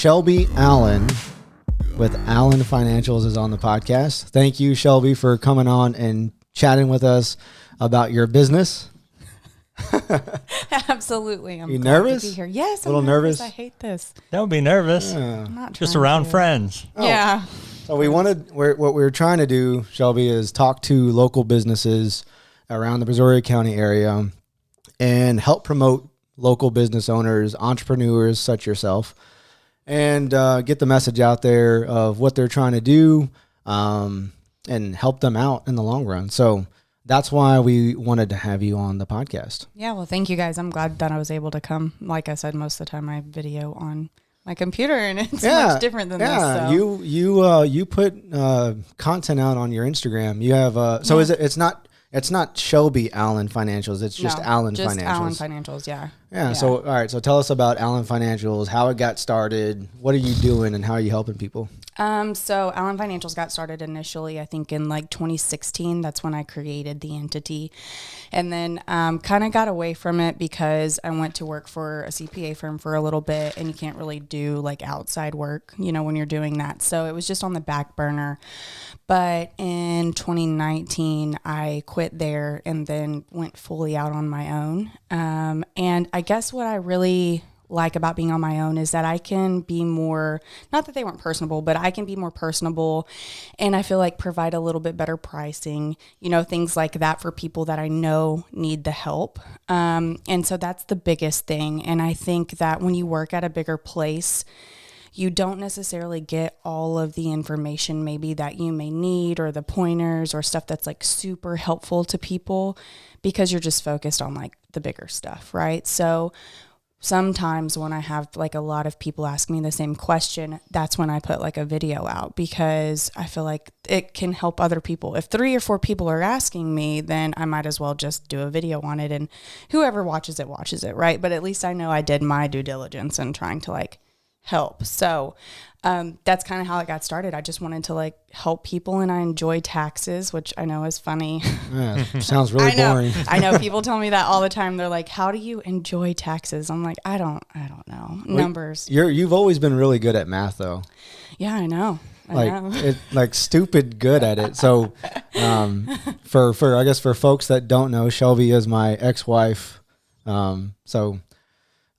Shelby Allen with Allen Financials is on the podcast. Thank you, Shelby, for coming on and chatting with us about your business. Absolutely. I'm you glad nervous? to be here. Yes, a little nervous. I hate this. Don't be nervous. Yeah. I'm not Just trying around to. friends. Oh. Yeah. So what we were trying to do, Shelby, is talk to local businesses around the Brazoria County area and help promote local business owners, entrepreneurs such yourself, and get the message out there of what they're trying to do and help them out in the long run. So that's why we wanted to have you on the podcast. Yeah, well, thank you guys. I'm glad that I was able to come. Like I said, most of the time I video on my computer, and it's much different than this. So. You put content out on your Instagram. You have so is it? It's not Shelby Allen Financials. It's just Allen just Financials. Allen Financials, yeah. Yeah. So all right. So tell us about Allen Financials. How it got started. What are you doing, and how are you helping people? So Allen Financials got started initially, I think in like 2016. That's when I created the entity, and then kind of got away from it because I went to work for a CPA firm for a little bit, and you can't really do like outside work, when you're doing that. So it was just on the back burner. But in 2019, I quit there and then went fully out on my own. And I guess what I really like about being on my own is that I can be more, not that they weren't personable, but I can be more personable, and I feel like provide a little bit better pricing, things like that for people that I know need the help. And so that's the biggest thing. And I think that when you work at a bigger place, you don't necessarily get all of the information maybe that you may need, or the pointers or stuff that's like super helpful to people, because you're just focused on like the bigger stuff, right? So sometimes when I have like a lot of people ask me the same question, that's when I put like a video out, because I feel like it can help other people. If 3 or 4 people are asking me, then I might as well just do a video on it, and whoever watches it, right? But at least I know I did my due diligence in trying to like help. So that's kind of how it got started. I just wanted to like help people, and I enjoy taxes, which I know is funny. Yeah, sounds really boring. I know people tell me that all the time. They're like, "How do you enjoy taxes?" I'm like, I don't know. Numbers. You've always been really good at math, though. Yeah, I know. Like stupid good at it. So for I guess for folks that don't know, Shelby is my ex-wife. So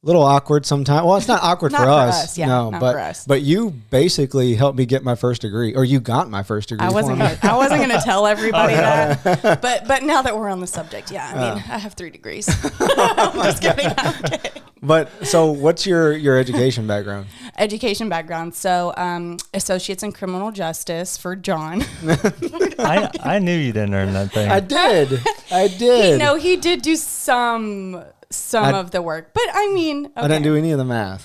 a little awkward sometimes. Well, it's not awkward for us. Yeah, no, not but for us. But you basically helped me get my first degree, or you got my first degree. I wasn't gonna tell everybody that. But now that we're on the subject, I have 3 degrees. I'm just kidding. I'm kidding. But so what's your education background? Education background. So associates in criminal justice for Jon. I knew you didn't earn that thing. I did. He did do some of the work, but I mean, okay. I didn't do any of the math.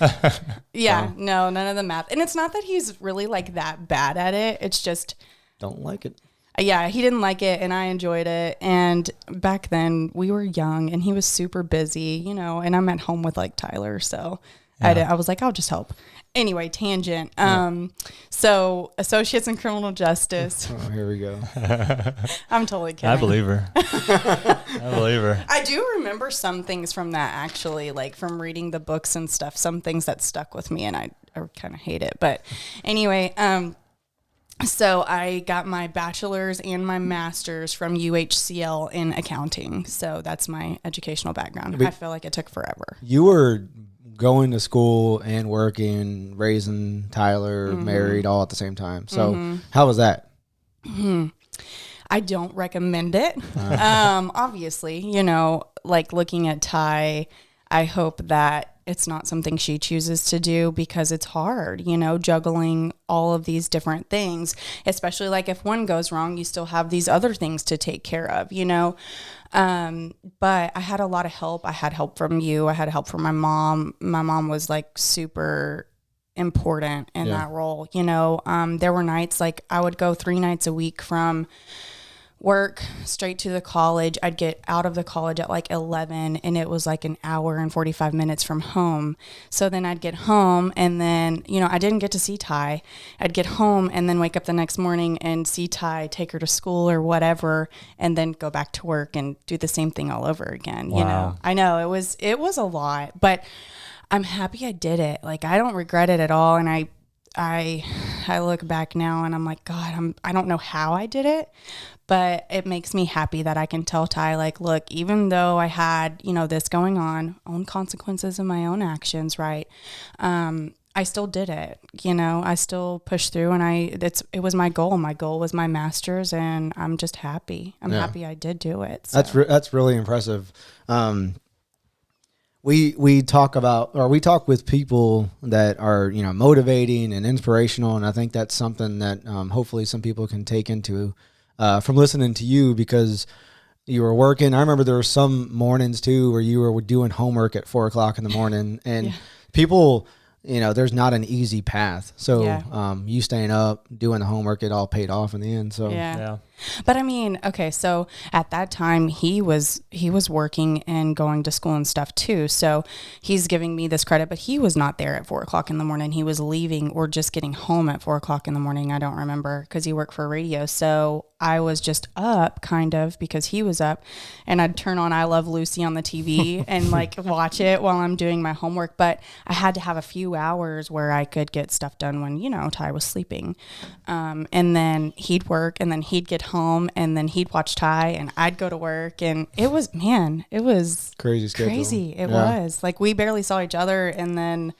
No, none of the math. And it's not that he's really like that bad at it. It's just don't like it. Yeah, he didn't like it, and I enjoyed it. And back then we were young, and he was super busy, and I'm at home with like Tyler, so I was like, I'll just help. Anyway, tangent. So associates in criminal justice. Oh, here we go. I'm totally kidding. I believe her. I do remember some things from that, actually, like from reading the books and stuff, some things that stuck with me, and I kind of hate it. But anyway, so I got my bachelor's and my master's from UHCL in accounting. So that's my educational background. I feel like it took forever. You were going to school and working, raising Tyler, married, all at the same time. So how was that? I don't recommend it. Obviously, like looking at Ty, I hope that it's not something she chooses to do, because it's hard, juggling all of these different things, especially like if one goes wrong, you still have these other things to take care of, but I had a lot of help. I had help from you. I had help from my mom. My mom was like super important in that role. There were nights like I would go 3 nights a week from work straight to the college. I'd get out of the college at like 11, and it was like an hour and 45 minutes from home. So then I'd get home, and then, I didn't get to see Ty. I'd get home and then wake up the next morning and see Ty, take her to school or whatever, and then go back to work and do the same thing all over again. Wow. I know it was a lot, but I'm happy I did it. Like, I don't regret it at all. And I look back now and I'm like, God, I don't know how I did it, but it makes me happy that I can tell Ty, like, look, even though I had, this going on, own consequences of my own actions, right? I still did it, I still pushed through, and it was my goal. My goal was my master's, and I'm just happy. I'm happy I did do it. So. That's really impressive. We talk with people that are, motivating and inspirational. And I think that's something that hopefully some people can take into from listening to you, because you were working. I remember there were some mornings too where you were doing homework at 4:00 in the morning, and people, there's not an easy path. So you staying up, doing the homework, it all paid off in the end. So yeah. But I mean, okay, so at that time he was working and going to school and stuff too. So he's giving me this credit, but he was not there at 4:00 in the morning. He was leaving or just getting home at 4:00 in the morning. I don't remember, because he worked for radio. So I was just up kind of because he was up, and I'd turn on I Love Lucy on the TV and like watch it while I'm doing my homework. But I had to have a few hours where I could get stuff done when, Ty was sleeping. And then he'd work, and then he'd get home, and then he'd watch Ty, and I'd go to work, and it was crazy schedule. Crazy. It was like we barely saw each other. And then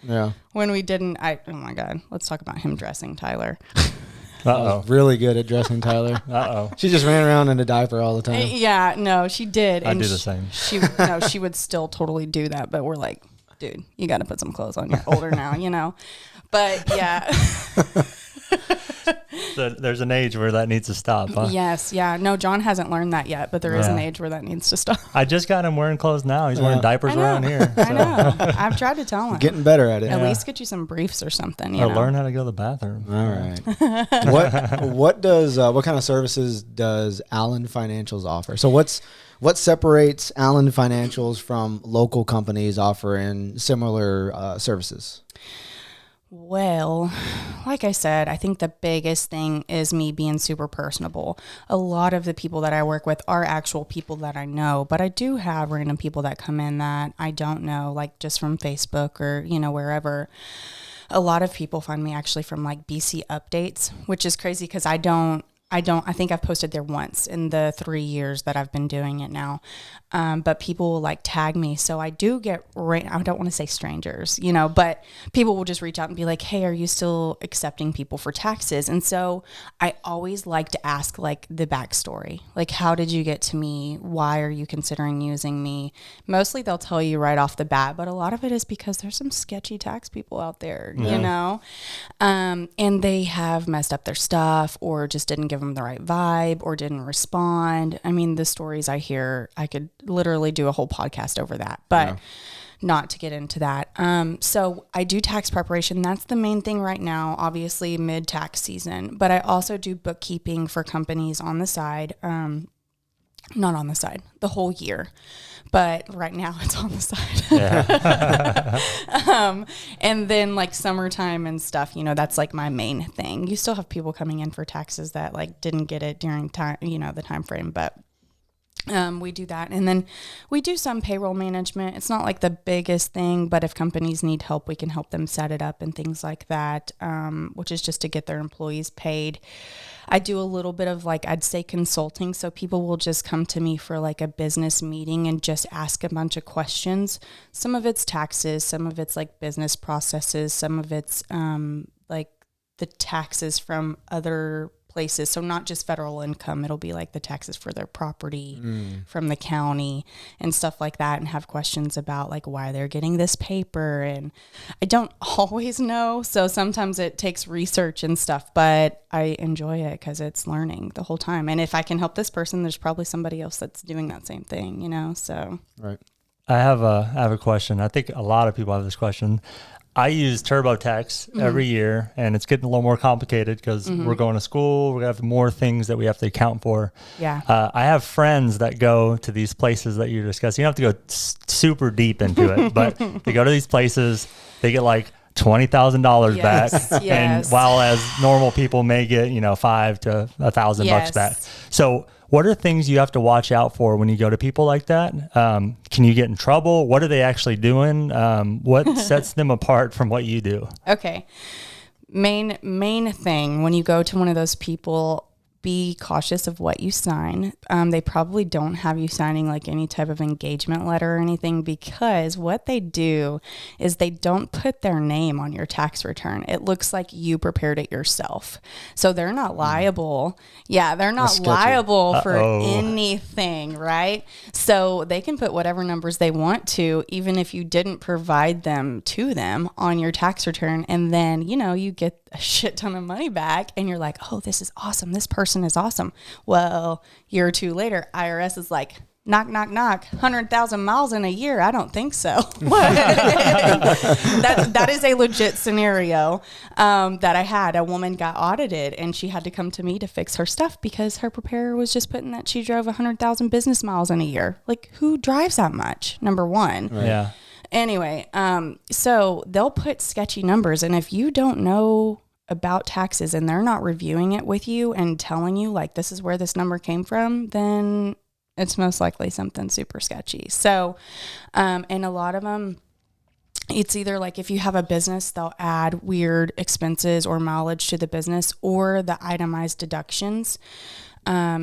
when we didn't, oh my God, let's talk about him dressing Tyler. Uh-oh. Really good at dressing Tyler. Uh-oh. She just ran around in a diaper all the time. Yeah, no, she did. I do the same. She would still totally do that, but we're like, dude, you got to put some clothes on. You're older now, But yeah. So there's an age where that needs to stop, huh? Yes, yeah. No, Jon hasn't learned that yet, but there is an age where that needs to stop. I just got him wearing clothes now. He's wearing diapers around here. So. I know. I've tried to tell him. Getting better at it. At least get you some briefs or something. Or learn how to go to the bathroom. All right. What kind of services does Allen Financials offer? So what separates Allen Financials from local companies offering similar services? Well, like I said, I think the biggest thing is me being super personable. A lot of the people that I work with are actual people that I know, but I do have random people that come in that I don't know, like just from Facebook or, wherever. A lot of people find me actually from like BC Updates, which is crazy because I think I've posted there once in the 3 years that I've been doing it now. But people will like tag me. So I do get, I don't want to say strangers, but people will just reach out and be like, hey, are you still accepting people for taxes? And so I always like to ask like the backstory, like, how did you get to me? Why are you considering using me? Mostly they'll tell you right off the bat, but a lot of it is because there's some sketchy tax people out there, and they have messed up their stuff or just didn't give them the right vibe or didn't respond. I mean, the stories I hear, I could literally do a whole podcast over that, but not to get into that. So I do tax preparation. That's the main thing right now, obviously mid-tax season, but I also do bookkeeping for companies on the side. Not on the side, the whole year. But right now it's on the side. Yeah. And then like summertime and stuff, that's like my main thing. You still have people coming in for taxes that like didn't get it during time, the time frame, but we do that. And then we do some payroll management. It's not like the biggest thing, but if companies need help, we can help them set it up and things like that, which is just to get their employees paid. I do a little bit of like, I'd say consulting. So people will just come to me for like a business meeting and just ask a bunch of questions. Some of it's taxes, some of it's like business processes, some of it's like the taxes from other places. So not just federal income, it'll be like the taxes for their property from the county and stuff like that, and have questions about like why they're getting this paper. And I don't always know. So sometimes it takes research and stuff, but I enjoy it because it's learning the whole time. And if I can help this person, there's probably somebody else that's doing that same thing, so. Right. I have a question. I think a lot of people have this question. I use TurboTax every year, and it's getting a little more complicated because we're going to school. We have more things that we have to account for. Yeah. I have friends that go to these places that you discuss. You don't have to go super deep into it, but they go to these places. They get like $20,000 back, and while as normal people may get $5,000 to $1,000 bucks back. So What are things you have to watch out for when you go to people like that? Can you get in trouble? What are they actually doing? What sets them apart from what you do? Okay. Main thing when you go to one of those people, be cautious of what you sign. They probably don't have you signing like any type of engagement letter or anything, because what they do is they don't put their name on your tax return. It looks like you prepared it yourself. So they're not liable. Yeah, they're not liable for anything, right? So they can put whatever numbers they want to, even if you didn't provide them to them on your tax return. And then, you get a shit ton of money back and you're like, oh, this is awesome. This person is awesome. Well, a year or two later, IRS is like, knock, knock, knock, 100,000 miles in a year. I don't think so. that is a legit scenario that I had. A woman got audited and she had to come to me to fix her stuff because her preparer was just putting that she drove 100,000 business miles in a year. Like, who drives that much? Number one. Right. Yeah. Anyway, so they'll put sketchy numbers, and if you don't know about taxes and they're not reviewing it with you and telling you like this is where this number came from, then it's most likely something super sketchy. So, and a lot of them, it's either like if you have a business, they'll add weird expenses or mileage to the business, or the itemized deductions,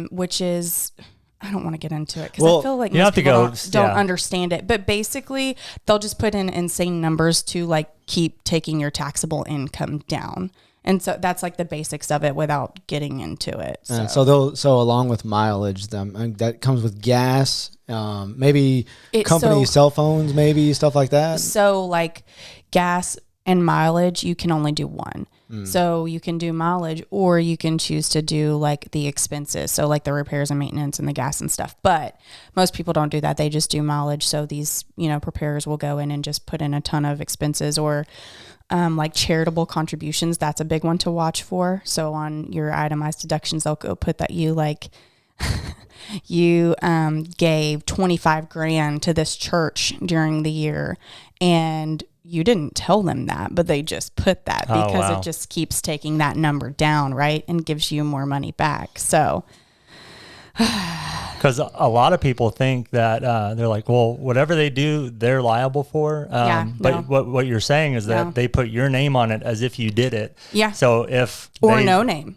which is, I don't want to get into it because I feel like most people don't understand it. But basically, they'll just put in insane numbers to like keep taking your taxable income down. And so that's like the basics of it without getting into it. So along with mileage, that comes with gas, maybe company cell phones, maybe stuff like that. So like gas and mileage, you can only do one. So you can do mileage, or you can choose to do like the expenses. So like the repairs and maintenance and the gas and stuff. But most people don't do that. They just do mileage. So these, preparers will go in and just put in a ton of expenses, or like charitable contributions. That's a big one to watch for. So on your itemized deductions, they'll go put that you like you gave 25 grand to this church during the year, and you didn't tell them that, but they just put that because it just keeps taking that number down, right? And gives you more money back. So, because a lot of people think that they're like, well, whatever they do, they're liable for. But what you're saying is that they put your name on it as if you did it. Yeah. So if no name,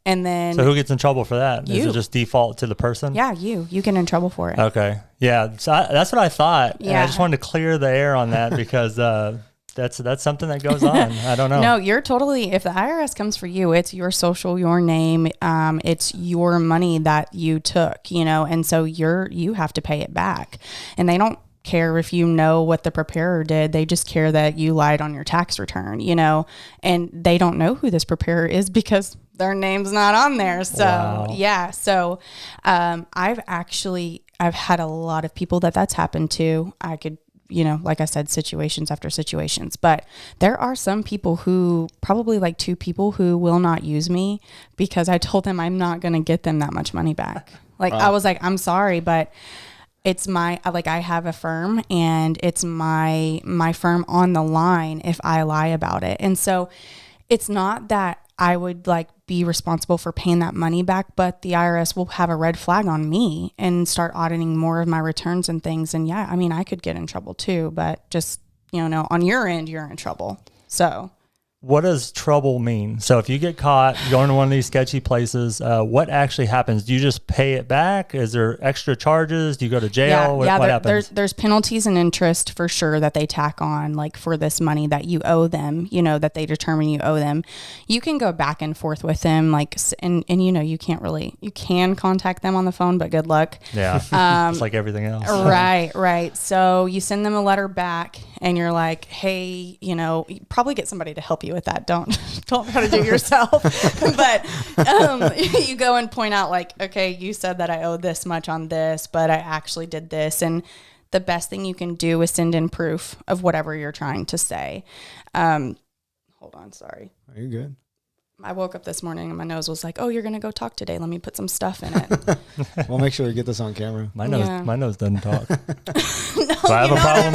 and then so who gets in trouble for that? You. Is it just default to the person? Yeah, you get in trouble for it. Okay. Yeah. So that's what I thought. Yeah. And I just wanted to clear the air on that because that's something that goes on. I don't know. No, you're totally, if the IRS comes for you, it's your social, your name, it's your money that you took, and so you have to pay it back. And they don't care if you know what the preparer did. They just care that you lied on your tax return, and they don't know who this preparer is because their name's not on there. So yeah. So I've had a lot of people that's happened to. I could, like I said, situations after situations, but there are some people who, probably like 2 people, who will not use me because I told them I'm not going to get them that much money back. Like, I was like, I'm sorry, but it's I have a firm, and it's my firm on the line if I lie about it. And so it's not that I would like be responsible for paying that money back, but the IRS will have a red flag on me and start auditing more of my returns and things. And yeah, I mean, I could get in trouble too, but just, on your end, you're in trouble. So what does trouble mean? So if you get caught going to one of these sketchy places, what actually happens? Do you just pay it back? Is there extra charges? Do you go to jail? What happens? There's penalties and interest for sure that they tack on, like for this money that you owe them, that they determine you owe them. You can go back and forth with them, and you can contact them on the phone, but good luck. Yeah. It's like everything else. Right. So you send them a letter back and you're like, hey, you probably get somebody to help you with that. Don't try to do it yourself. But you go and point out like, okay, you said that I owe this much on this, but I actually did this. And the best thing you can do is send in proof of whatever you're trying to say. Hold on, sorry. Are you good? I woke up this morning and my nose was like, oh, you're going to go talk today. Let me put some stuff in it. We'll make sure we get this on camera. My nose doesn't talk. No, Do I have a problem?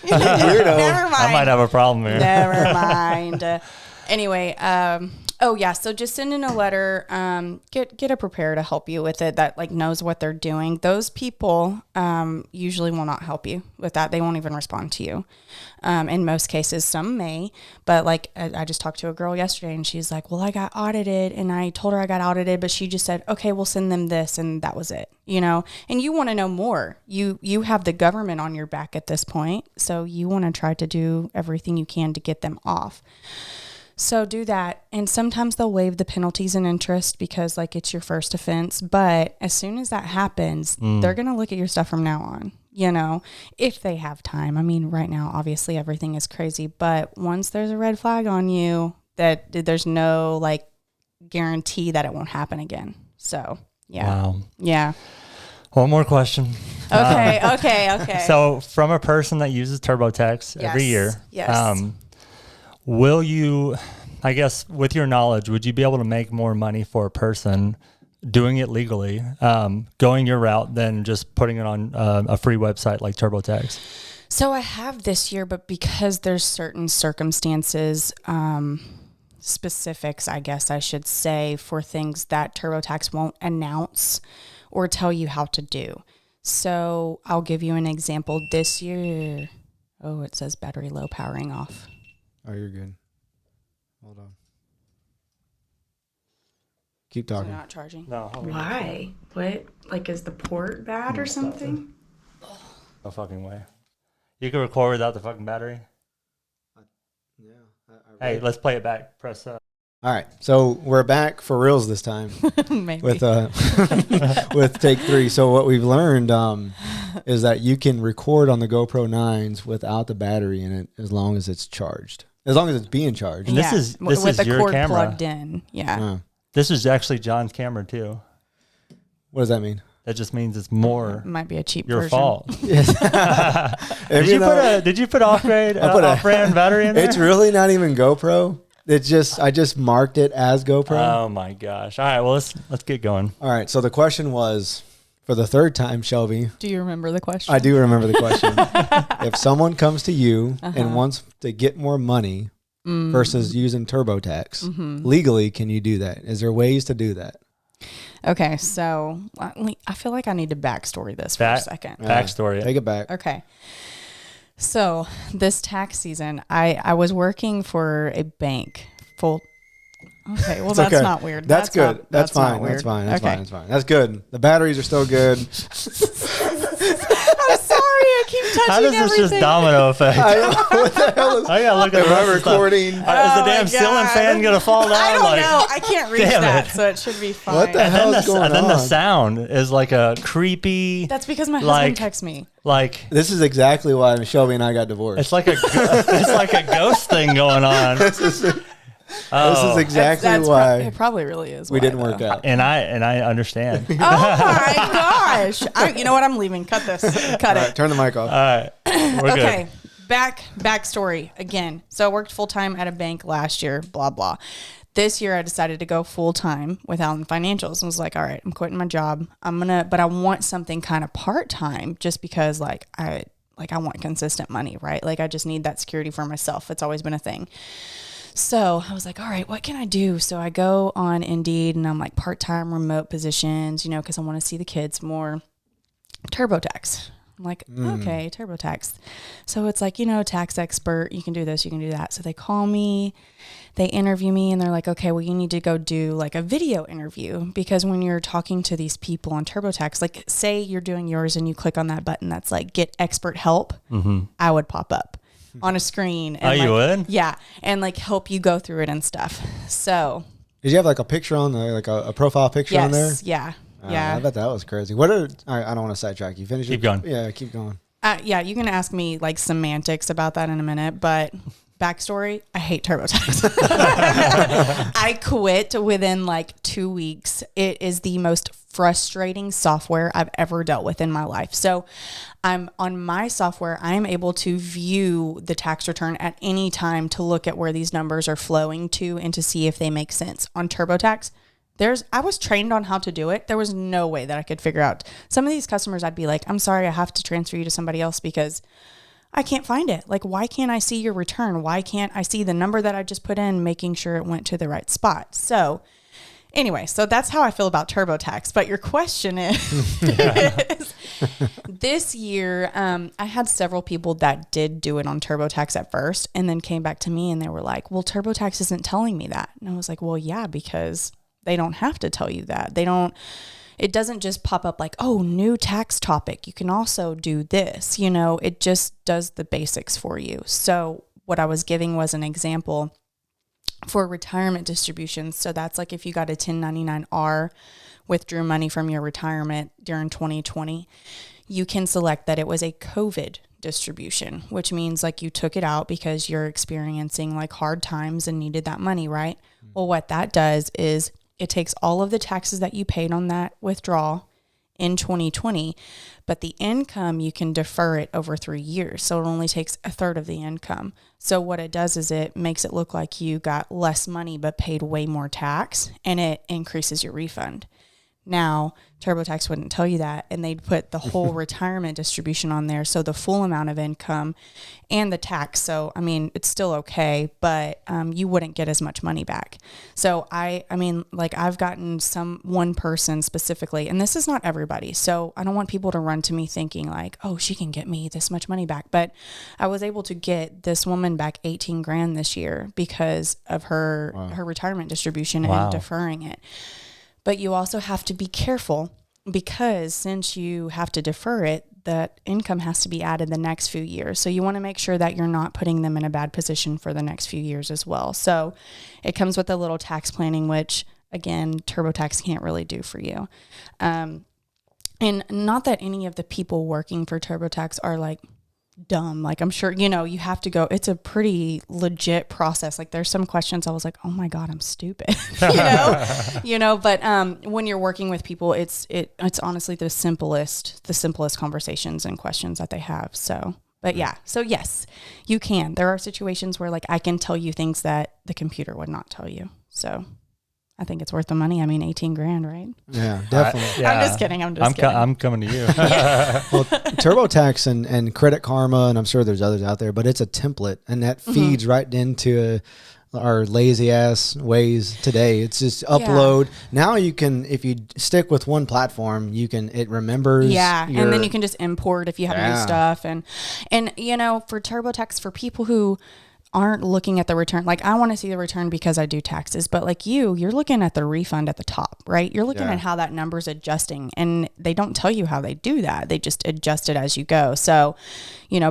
Never mind. I might have a problem here. Never mind. Anyway, Oh yeah, so just send in a letter. Get a preparer to help you with it that like knows what they're doing. Those people usually will not help you with that. They won't even respond to you. In most cases, some may, but like I just talked to a girl yesterday, and she's like, "Well, I got audited," and I told her I got audited, but she just said, "Okay, we'll send them this," and that was it. You know, and you want to know more. You have the government on your back at this point, so you want to try to do everything you can to get them off. So do that. And sometimes they'll waive the penalties and interest because like it's your first offense. But as soon as that happens, they're going to look at your stuff from now on, you know, if they have time. I mean, right now, obviously everything is crazy, but once there's a red flag on you, that there's no like guarantee that it won't happen again. So yeah. Wow. Yeah. One more question. Okay. So from a person that uses TurboTax every year, Yes. Will you, I guess, with your knowledge, would you be able to make more money for a person doing it legally, going your route than just putting it on a free website like TurboTax? So I have this year, but because there's certain circumstances, specifics, I guess I should say, for things that TurboTax won't announce or tell you how to do. So I'll give you an example. This year, it says battery low, powering off. Oh, you're good. Hold on. Keep So talking. not charging. No. Why? What? Like, is the port bad or something? No fucking way. You can record without the fucking battery? Yeah. Hey, let's play it back. Press All right. So we're back for reals this time Maybe. with with take 3. So what we've learned is that you can record on the GoPro 9s without the battery in it as long as it's charged. As long as it's being charged. And this is with the your cord camera. plugged in. Yeah. This is actually John's camera too. What does that mean? That just means it's more Might be a cheap your version. fault. Yes. Did you put off-brand battery in there? It's really not even GoPro. It's just I just marked it as GoPro. Oh my gosh! All right, well let's get going. All right. So the question was, for the third time, Shelby. Do you remember the question? I do remember the question. If someone comes to you and wants to get more money versus using TurboTax, legally, can you do that? Is there ways to do that? Okay, so I feel like I need to backstory this for a second. Backstory. Take it back. Okay. So this tax season, I was working for a bank full. Okay, well, that's okay. not weird. That's good. Not, that's fine. not weird. That's fine. That's okay. fine. That's fine. That's good. The batteries are still good. I'm sorry, I keep touching How does this everything. just domino effect? I don't know what the hell is. I gotta look at Am the I rest of the stuff. recording? Is the damn my ceiling God. fan gonna fall down? I don't know. I can't reach Damn that, it. so it should be fine. What the hell is going And then the on? sound is like a creepy. That's because my like- husband texts me. Like This is exactly why Shelby and I got divorced. it's like a ghost thing going on. This is exactly That's why it probably really is. we why, didn't though. work out. And I understand. Oh my gosh! You know what? I'm leaving. Cut this. Cut All right, it. turn the mic off. All right, we're Okay. good. Backstory again. So I worked full time at a bank last year. Blah blah. This year I decided to go full time with Allen Financials and was like, all right, I'm quitting my job. But I want something kind of part time just because I want consistent money, right? Like I just need that security for myself. It's always been a thing. So I was like, all right, what can I do? So I go on Indeed and I'm like part-time remote positions, because I want to see the kids more. TurboTax. I'm like, okay, TurboTax. So it's like, tax expert, you can do this, you can do that. So they call me, they interview me, and they're like, okay, well, you need to go do like a video interview because when you're talking to these people on TurboTax, like say you're doing yours and you click on that button that's like get expert help, I would pop up on a screen. And you would? Yeah. And like help you go through it and stuff. So. Did you have like a picture on there, like a profile picture on there? Yeah. Yeah. I bet that was crazy. All right, I don't want to sidetrack you. Finish. Keep going. Yeah, keep going. Yeah, you can ask me like semantics about that in a minute, but backstory, I hate TurboTax. I quit within like 2 weeks. It is the most frustrating software I've ever dealt with in my life. So I'm on my software, I am able to view the tax return at any time to look at where these numbers are flowing to and to see if they make sense. On TurboTax, I was trained on how to do it. There was no way that I could figure out. Some of these customers, I'd be like, I'm sorry, I have to transfer you to somebody else because I can't find it. Like, why can't I see your return? Why can't I see the number that I just put in, making sure it went to the right spot? So anyway, so that's how I feel about TurboTax. But your question is, this year, I had several people that did do it on TurboTax at first and then came back to me and they were like, well, TurboTax isn't telling me that. And I was like, well, yeah, because they don't have to tell you that. It doesn't just pop up like, oh, new tax topic. You can also do this, it just does the basics for you. So what I was giving was an example for retirement distributions. So that's like if you got a 1099-R, withdrew money from your retirement during 2020, you can select that it was a COVID distribution, which means like you took it out because you're experiencing like hard times and needed that money, right? Well, what that does is it takes all of the taxes that you paid on that withdrawal in 2020, but the income, you can defer it over 3 years. So it only takes a third of the income. So what it does is it makes it look like you got less money, but paid way more tax, and it increases your refund. Now, TurboTax wouldn't tell you that, and they'd put the whole retirement distribution on there, so the full amount of income and the tax. So, I mean, it's still okay, but you wouldn't get as much money back. So, I mean, like I've gotten one person specifically, and this is not everybody, so I don't want people to run to me thinking like, oh, she can get me this much money back. But I was able to get this woman back 18 grand this year because of her retirement distribution and deferring it. But you also have to be careful because since you have to defer it, that income has to be added the next few years. So you want to make sure that you're not putting them in a bad position for the next few years as well. So it comes with a little tax planning, which again, TurboTax can't really do for you. And not that any of the people working for TurboTax are like dumb. Like I'm sure, you have to go, it's a pretty legit process. Like there's some questions I was like, oh my God, I'm stupid, but when you're working with people, it's honestly the simplest conversations and questions that they have. So, but yeah, so yes, you can. There are situations where like I can tell you things that the computer would not tell you. So I think it's worth the money. I mean, 18 grand, right? Yeah, definitely. I'm just kidding. I'm kidding. I'm coming to you. Well, TurboTax and Credit Karma, and I'm sure there's others out there, but it's a template, and that feeds right into our lazy ass ways today. It's just upload. Yeah. Now you can, if you stick with one platform, it remembers. Yeah, and then you can just import if you have new stuff, and for TurboTax, for people who aren't looking at the return. Like I want to see the return because I do taxes, but like you're looking at the refund at the top, right? You're looking at how that number's adjusting, and they don't tell you how they do that. They just adjust it as you go. So,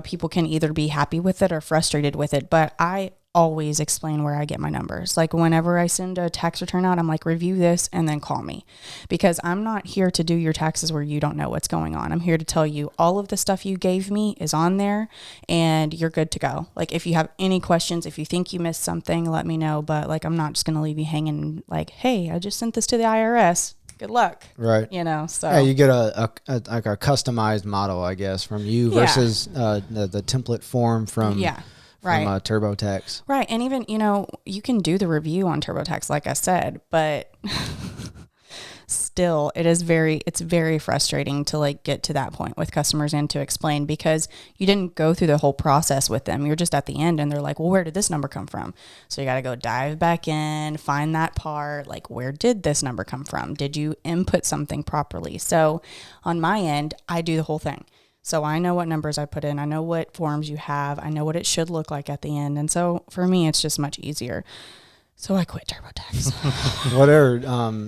people can either be happy with it or frustrated with it, but I always explain where I get my numbers. Like whenever I send a tax return out, I'm like, review this and then call me, because I'm not here to do your taxes where you don't know what's going on. I'm here to tell you all of the stuff you gave me is on there and you're good to go. Like if you have any questions, if you think you missed something, let me know. But like, I'm not just going to leave you hanging like, hey, I just sent this to the IRS. Good luck. Right. So yeah, you get a customized model, I guess, from you versus the template form from right. TurboTax. Right. And even, you can do the review on TurboTax, like I said, but still it's very frustrating to like get to that point with customers and to explain, because you didn't go through the whole process with them. You're just at the end and they're like, well, where did this number come from? So you got to go dive back in, find that part. Like, where did this number come from? Did you input something properly? So on my end, I do the whole thing. So I know what numbers I put in. I know what forms you have. I know what it should look like at the end. And so for me, it's just much easier. So I quit TurboTax. Whatever.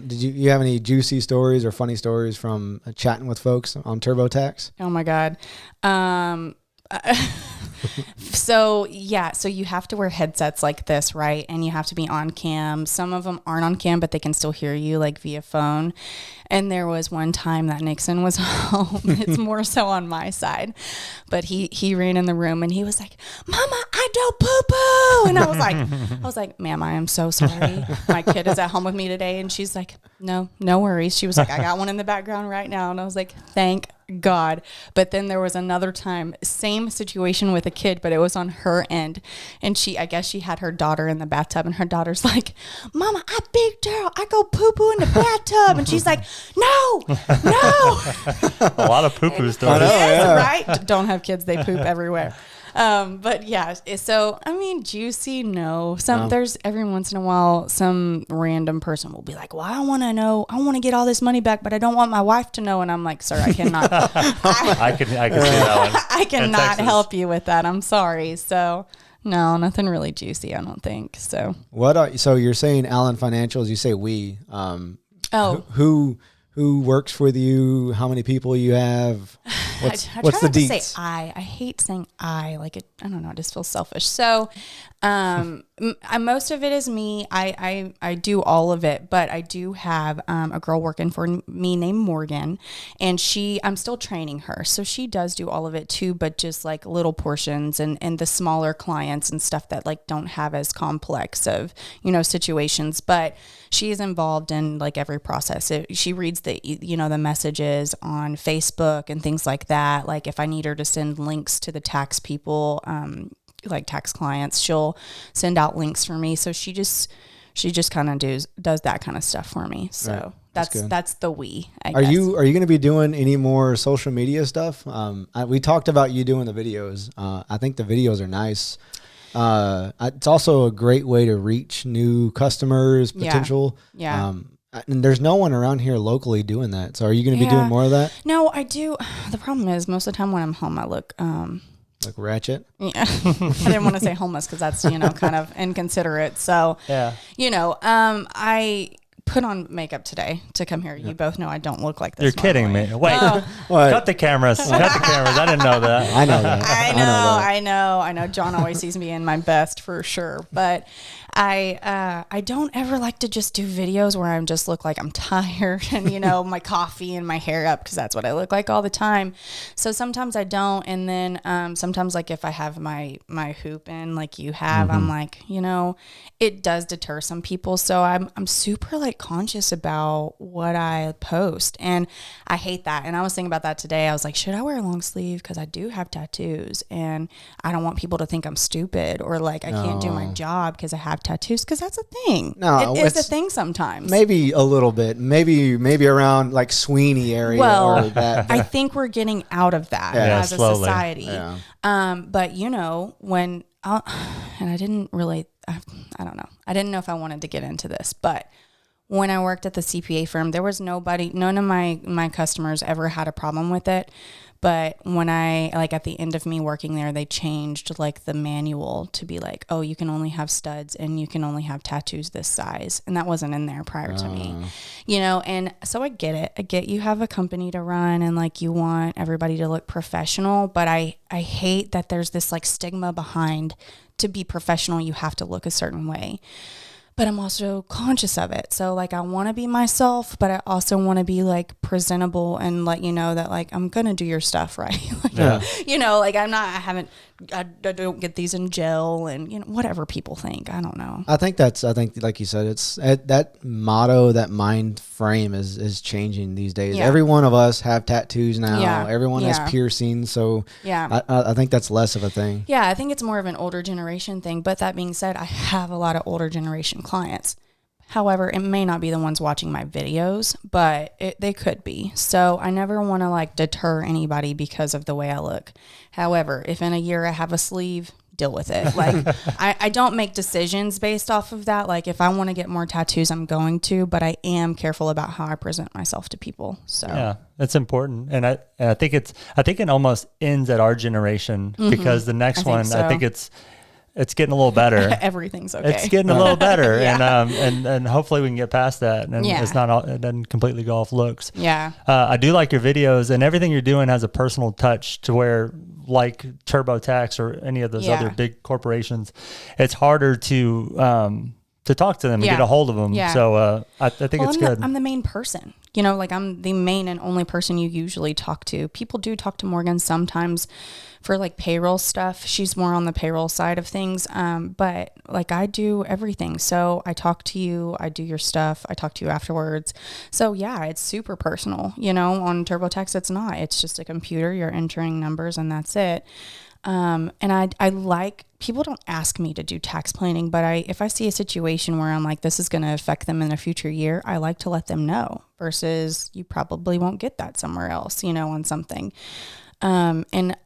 Did you have any juicy stories or funny stories from chatting with folks on TurboTax? Oh my God. So you have to wear headsets like this, right? And you have to be on cam. Some of them aren't on cam, but they can still hear you like via phone. And there was one time that Nixon was home. It's more so on my side, but he ran in the room and he was like, "Mama, I don't poo-poo." And I was like, "Ma'am, I am so sorry. My kid is at home with me today." And she's like, no worries. She was like, "I got one in the background right now." And I was like, "Thank God." But then there was another time, same situation with a kid, but it was on her end. And I guess she had her daughter in the bathtub, and her daughter's like, "Mama, I big girl. I go poo-poo in the bathtub." And she's like, no. A lot of poo-poo stories. Yes, right? Don't have kids. They poop everywhere. But yeah, so I mean, juicy, no. There's every once in a while, some random person will be like, well, I want to know, I want to get all this money back, but I don't want my wife to know. And I'm like, sir, I cannot. I can see that one. I cannot help you with that. I'm sorry. So no, nothing really juicy, I don't think. So so you're saying Allen Financials, you say we, who works with you? How many people you have? What's the deets? To say I hate saying I. Like it, I don't know. It just feels selfish. So, most of it is me. I do all of it, but I do have a girl working for me named Morgan, and I'm still training her. So she does do all of it too, but just like little portions and the smaller clients and stuff that like don't have as complex of situations, but she is involved in like every process. She reads the messages on Facebook and things like that. Like if I need her to send links to the tax people, like tax clients, she'll send out links for me. So she just kind of does that kind of stuff for me. So right. That's the we. I guess. Are you going to be doing any more social media stuff? We talked about you doing the videos. I think the videos are nice. It's also a great way to reach new customers, potential. Yeah. And there's no one around here locally doing that. So are you going to be doing more of that? No, I do. The problem is most of the time when I'm home, I look, like ratchet. Yeah. I didn't want to say homeless because that's, kind of inconsiderate. So, I put on makeup today to come here. You both know I don't look like this. You're kidding me. Wait, cut the cameras. Cut the cameras. I didn't know that. I know that. I know. Jon always sees me in my best for sure. But I don't ever like to just do videos where I just look like I'm tired and, my coffee and my hair up because that's what I look like all the time. So sometimes I don't. And then sometimes like if I have my hoop in like you have, I'm like, it does deter some people. So I'm super like conscious about what I post and I hate that. And I was thinking about that today. I was like, should I wear a long sleeve? Because I do have tattoos and I don't want people to think I'm stupid or like I can't do my job because I have tattoos, because that's a thing. No, it's a thing sometimes. Maybe a little bit. Maybe around like Sweeney area. Well, or that. I think we're getting out of that as slowly. a society. Yeah. But when and I didn't really, I don't know. I didn't know if I wanted to get into this, but when I worked at the CPA firm, there was none of my customers ever had a problem with it. But when at the end of me working there, they changed like the manual to be like, oh, you can only have studs and you can only have tattoos this size. And that wasn't in there prior to me, and so I get it. I get you have a company to run and like you want everybody to look professional, but I hate that there's this like stigma behind to be professional. You have to look a certain way. But I'm also conscious of it. So like I want to be myself, but I also want to be like presentable and let you know that like I'm going to do your stuff right. Like I don't get these in gel and whatever people think. I don't know. I think like you said, it's that motto, that mind frame is changing these days. Yeah. Every one of us have tattoos now. Yeah. Everyone has piercings. So I think that's less of a thing. Yeah. I think it's more of an older generation thing. But that being said, I have a lot of older generation clients. However, it may not be the ones watching my videos, but they could be. So I never want to like deter anybody because of the way I look. However, if in a year I have a sleeve, deal with it. Like I don't make decisions based off of that. Like if I want to get more tattoos, I'm going to, but I am careful about how I present myself to people. So yeah, that's important. And I think it almost ends at our generation because the next one, I think it's getting a little better. Everything's okay. It's getting a little better, and hopefully we can get past that, and it's not it doesn't completely go off looks. Yeah. I do like your videos, and everything you're doing has a personal touch to where, like TurboTax or any of those other big corporations, it's harder to talk to them and get a hold of them. Yeah. So I think it's good. I'm the main person. Like I'm the main and only person you usually talk to. People do talk to Morgan sometimes for like payroll stuff. She's more on the payroll side of things. But like I do everything. So I talk to you, I do your stuff, I talk to you afterwards. So yeah, it's super personal. On TurboTax, it's not. It's just a computer. You're entering numbers and that's it. And I like, people don't ask me to do tax planning, but if I see a situation where I'm like, this is going to affect them in a future year, I like to let them know versus you probably won't get that somewhere else, on something. And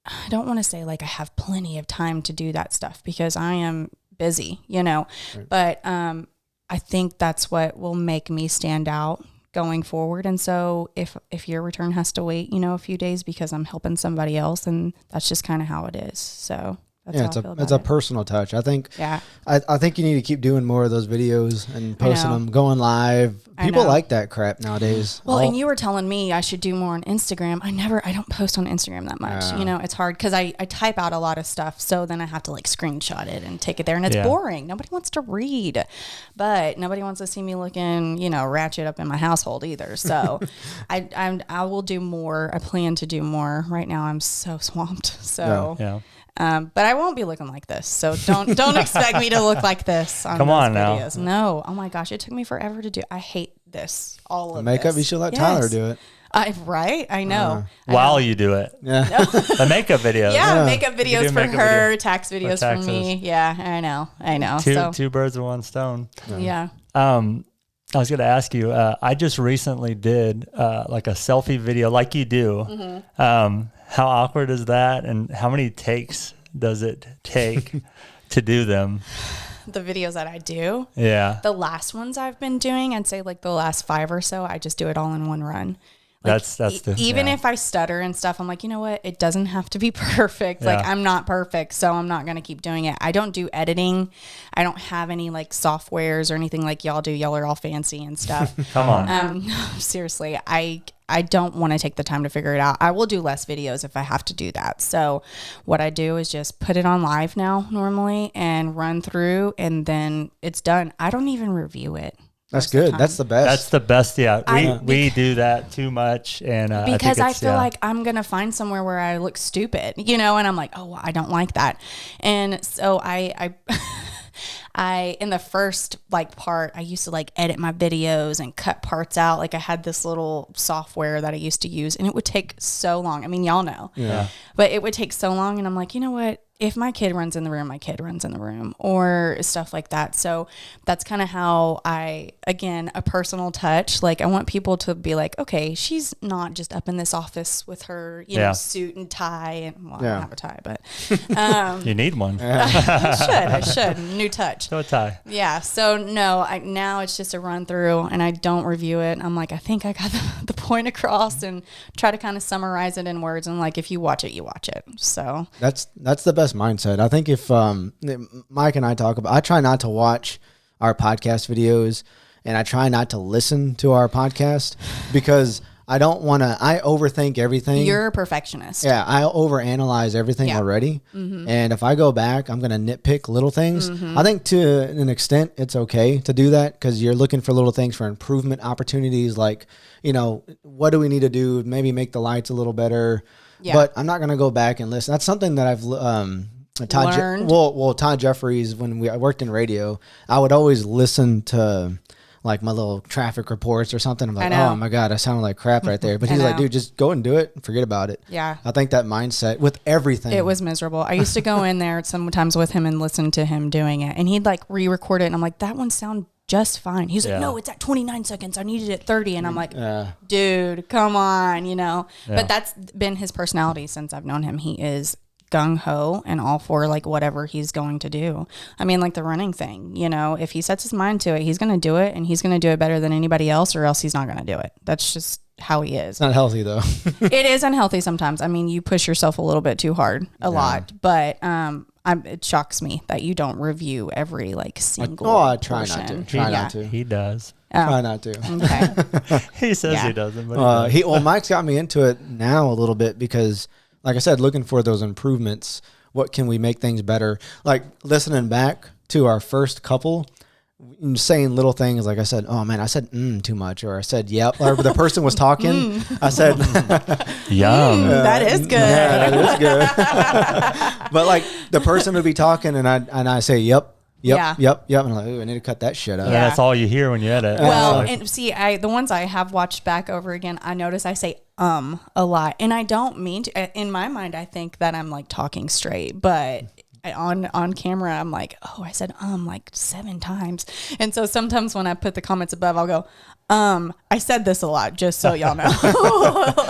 I don't want to say like I have plenty of time to do that stuff because I am busy, right. But I think that's what will make me stand out going forward. And so if your return has to wait, a few days because I'm helping somebody else, and that's just kind of how it is. So that's how I feel about it's a personal touch. I think, I think you need to keep doing more of those videos and posting them, going live. People like that crap nowadays. Well, and you were telling me I should do more on Instagram. I don't post on Instagram that much. It's hard because I type out a lot of stuff. So then I have to like screenshot it and take it there. And it's boring. Nobody wants to read, but nobody wants to see me looking, ratchet up in my household either. So I will do more. I plan to do more. Right now I'm so swamped. So but I won't be looking like this. So don't expect me to look like this on videos. No. Oh my gosh. It took me forever to do. I hate this. All of makeup. This. You should let Tyler do it. Right. I know. While you do it. Yeah. The makeup videos. Makeup videos for her, tax videos for me. Yeah. I know. Two birds with one stone. Yeah. I was going to ask you, I just recently did like a selfie video like you do. Mm-hmm. How awkward is that? And how many takes does it take to do them? The videos that I do? Yeah. The last ones I've been doing, I'd say like the last 5 or so, I just do it all in one run. Like, even if I stutter and stuff, I'm like, you know what? It doesn't have to be perfect. Like I'm not perfect, so I'm not going to keep doing it. I don't do editing. I don't have any like softwares or anything like y'all do. Y'all are all fancy and stuff. Come on. Seriously, I don't want to take the time to figure it out. I will do less videos if I have to do that. So what I do is just put it on live now normally and run through, and then it's done. I don't even review it. That's good. That's the best. That's the best. Yeah. We do that too much. And because I feel like I'm going to find somewhere where I look stupid, and I'm like, oh, I don't like that. And so I in the first part, I used to edit my videos and cut parts out. Like I had this little software that I used to use, and it would take so long. I mean, y'all know, but it would take so long. And I'm like, you know what? If my kid runs in the room, my kid runs in the room, or stuff like that. So that's kind of how again, a personal touch. Like I want people to be like, okay, she's not just up in this office with her, suit and tie. And I don't have a tie, but you need one. I should. New touch. So a tie. Yeah. So no, now it's just a run through, and I don't review it. I'm like, I think I got the point across, and try to kind of summarize it in words. And if you watch it, you watch it. So that's the best mindset. I think if Mike and I talk about, I try not to watch our podcast videos, and I try not to listen to our podcast because I don't want to, I overthink everything. You're a perfectionist. Yeah. I overanalyze everything already. Mm-hmm. And if I go back, I'm going to nitpick little things. Mm-hmm. I think to an extent it's okay to do that because you're looking for little things for improvement opportunities. Like, what do we need to do? Maybe make the lights a little better. Yeah. But I'm not going to go back and listen. That's something that I've learned. Todd Jeffries, when I worked in radio, I would always listen to my little traffic reports or something. I'm like, oh my God, I sounded like crap right there. But he's like, dude, just go and do it and forget about it. Yeah. I think that mindset with everything. It was miserable. I used to go in there sometimes with him and listen to him doing it. And he'd re-record it. And I'm like, that one sound just fine. He's like, no, it's at 29 seconds. I needed it 30. And I'm like, dude, come on, But that's been his personality since I've known him. He is gung-ho and all for whatever he's going to do. I mean, the running thing, if he sets his mind to it, he's going to do it, and he's going to do it better than anybody else, or else he's not going to do it. That's just how he is. It's not healthy though. It is unhealthy sometimes. I mean, you push yourself a little bit too hard, a lot, but it shocks me that you don't review every single. I try not to. Try not to. He does. Try not to. Okay. He says he doesn't, but Mike's got me into it now a little bit because, like I said, looking for those improvements. What can we make things better? Listening back to our first couple, saying little things like I said, oh man, I said too much, or I said yep, or the person was talking, I said yum. That is good. Yeah, that is good. But the person would be talking, and I say yep. Yep. And I'm like, ooh, I need to cut that shit out. Yeah. That's all you hear when you edit. Well, and see, the ones I have watched back over again, I notice I say a lot, and I don't mean to. In my mind, I think that I'm talking straight, but on camera, I'm like, oh, I said like 7 times. And so sometimes when I put the comments above, I'll go, I said this a lot, just so y'all know.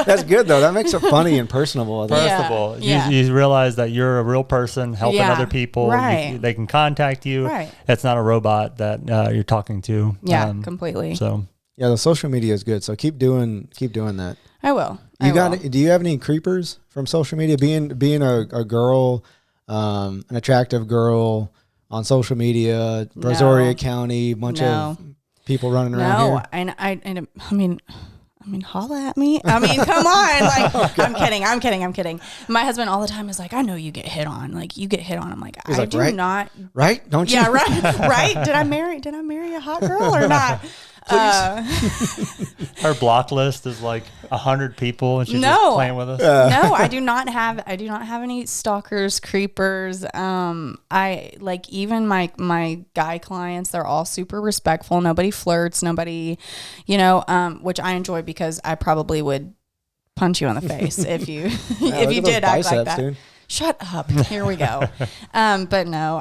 That's good though. That makes it funny and personable. Personable. You realize that you're a real person helping other people. Right. They can contact you. Right. It's not a robot that you're talking to. Yeah, completely. So yeah, the social media is good. So keep doing that. I will. Do you have any creepers from social media? Being a girl, an attractive girl on social media, Brazoria County, bunch of people running around here. And I mean, holla at me. I mean, come on. Like, I'm kidding. My husband all the time is like, I know you get hit on. Like, you get hit on. I'm like, He's like, do right? not. Right? Don't you? Yeah, right. Right? Did I marry a hot girl or not? her block list is like 100 people, and she's just playing with us. No, I do not have any stalkers, creepers. I like even my guy clients. They're all super respectful. Nobody flirts. Nobody, which I enjoy because I probably would punch you in the face if you if you did act like that. Dude. Shut up. Here we go. But no,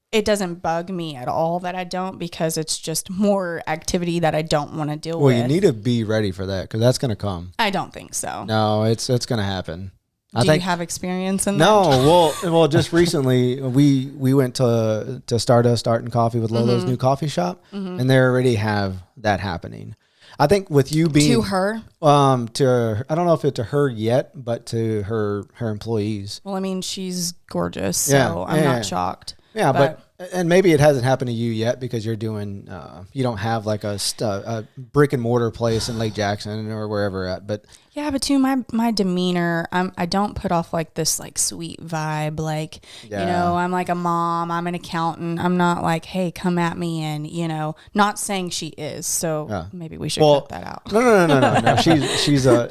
it doesn't bug me at all that I don't, because it's just more activity that I don't want to deal with. Well, you need to be ready for that, because that's going to come. I don't think so. No, it's going to happen. Do you have experience in that? No, well, just recently we went to Stardust Art and Coffee with Lolo's new coffee shop, and they already have that happening. I think with you being to her, I don't know if it's to her yet, but to her employees. Well, I mean, she's gorgeous, so I'm not shocked. Yeah, but and maybe it hasn't happened to you yet because you're doing you don't have like a brick and mortar place in Lake Jackson or wherever at, but yeah, but too my demeanor, I don't put off like this like sweet vibe, like I'm like a mom, I'm an accountant, I'm not like, hey, come at me, and not saying she is, so maybe we should cut that out. No.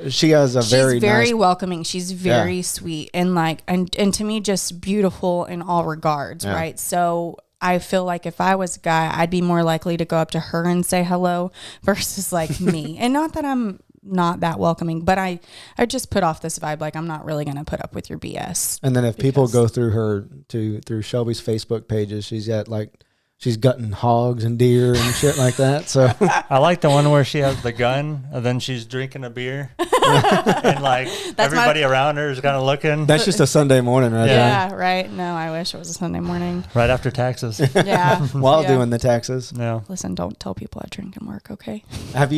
She has a very nice, welcoming. She's very sweet and like and to me just beautiful in all regards, right? So I feel like if I was a guy, I'd be more likely to go up to her and say hello versus like me. And not that I'm not that welcoming, but I just put off this vibe like I'm not really going to put up with your BS. And then if people go through through Shelby's Facebook pages, she's gutting hogs and deer and shit like that. So I like the one where she has the gun and then she's drinking a beer and like everybody around her is kind of looking. That's just a Sunday morning, right? Yeah, right. No, I wish it was a Sunday morning. Right after taxes. Yeah. While doing the taxes. Yeah. Listen, don't tell people I drink and work, okay? Have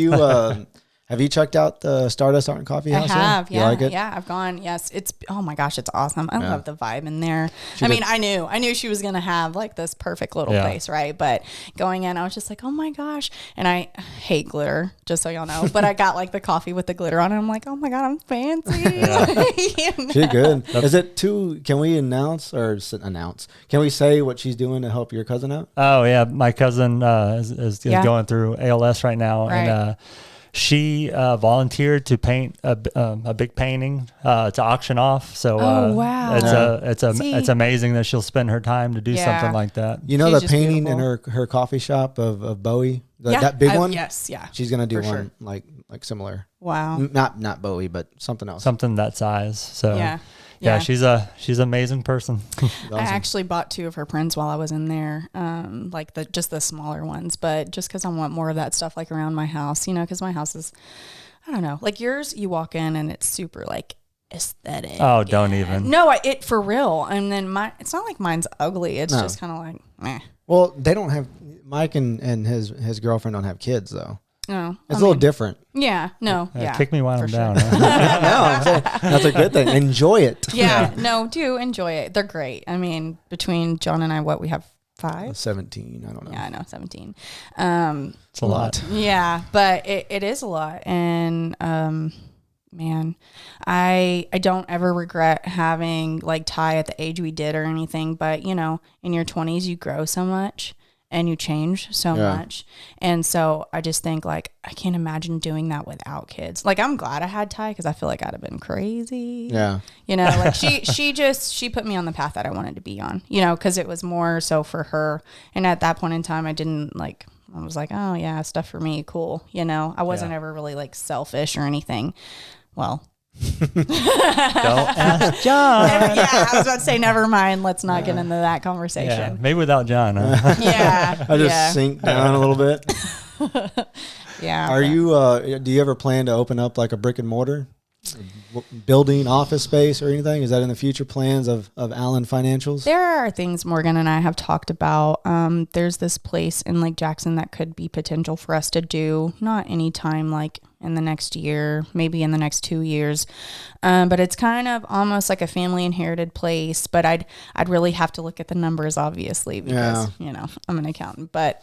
you checked out the Stardust Art and Coffee House? I have, yeah. You like it? Yeah, I've gone. Yes, oh my gosh, it's awesome. I love the vibe in there. I knew she was gonna have like this perfect little place, right? But going in, I was just like, oh my gosh, and I hate glitter, just so y'all know. But I got like the coffee with the glitter on it. I'm like, oh my god, I'm fancy. She's good. Is it too? Can we announce? Can we say what she's doing to help your cousin out? Oh yeah, my cousin is going through ALS right now, and she volunteered to paint a big painting to auction off. So wow, it's amazing that she'll spend her time to do something like that. You know, the painting beautiful. In her coffee shop of Bowie, that big one. Yes, yeah. She's gonna do one like similar. Wow. Not Bowie, but something else. Something that size. So yeah, she's an amazing person. Awesome. I actually bought 2 of her prints while I was in there, like just the smaller ones, but just because I want more of that stuff like around my house, because my house is, I don't know, like yours, you walk in and it's super like aesthetic. Oh, don't even. No, it for real. And then it's not like mine's ugly. It's just kind of like, meh. Well, they don't have, Mike and his girlfriend don't have kids though. No, it's a little different. Yeah, no, kick me while I'm down. No, I'm saying that's a good thing. Enjoy it. Yeah, no, do enjoy it. They're great. I mean, between John and I, we have 5? 17. I don't know. Yeah, I know, 17. It's a lot. Yeah, but it is a lot, and man, I don't ever regret having like Ty at the age we did or anything. But in your 20s, you grow so much. And you change so much. And so I just think like, I can't imagine doing that without kids. Like, I'm glad I had Ty because I feel like I'd have been crazy. Yeah. Like she put me on the path that I wanted to be on, because it was more so for her. And at that point in time, I was like, oh yeah, stuff for me. Cool. I wasn't ever really like selfish or anything. Well, Don't ask John. I was about to say, never mind. Let's not get into that conversation. Yeah, maybe without John. Huh? Yeah. I just sink down a little bit. Yeah. Are you, do you ever plan to open up like a brick and mortar building, office space or anything? Is that in the future plans of Allen Financials? There are things Morgan and I have talked about. There's this place in Lake Jackson that could be potential for us to do, not anytime like in the next year, maybe in the next 2 years. But it's kind of almost like a family inherited place, but I'd really have to look at the numbers, obviously, because, I'm an accountant, but,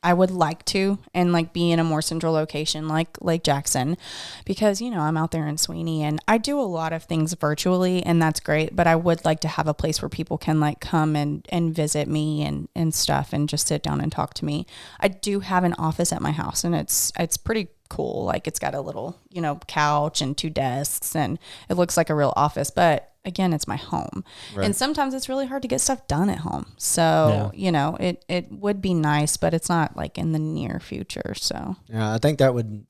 I would like to, and like be in a more central location like Lake Jackson, because, I'm out there in Sweeney and I do a lot of things virtually and that's great, but I would like to have a place where people can like come and visit me and stuff and just sit down and talk to me. I do have an office at my house and it's pretty cool. Like it's got a little, couch and 2 desks and it looks like a real office, but again, it's my home. Right. And sometimes it's really hard to get stuff done at home. So, it would be nice, but it's not like in the near future. So, yeah, I think that would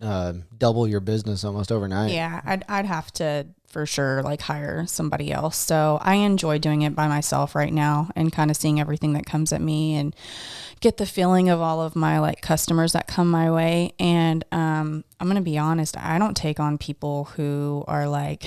double your business almost overnight. Yeah, I'd have to for sure like hire somebody else. So I enjoy doing it by myself right now and kind of seeing everything that comes at me and get the feeling of all of my like customers that come my way. And I'm going to be honest, I don't take on people who are like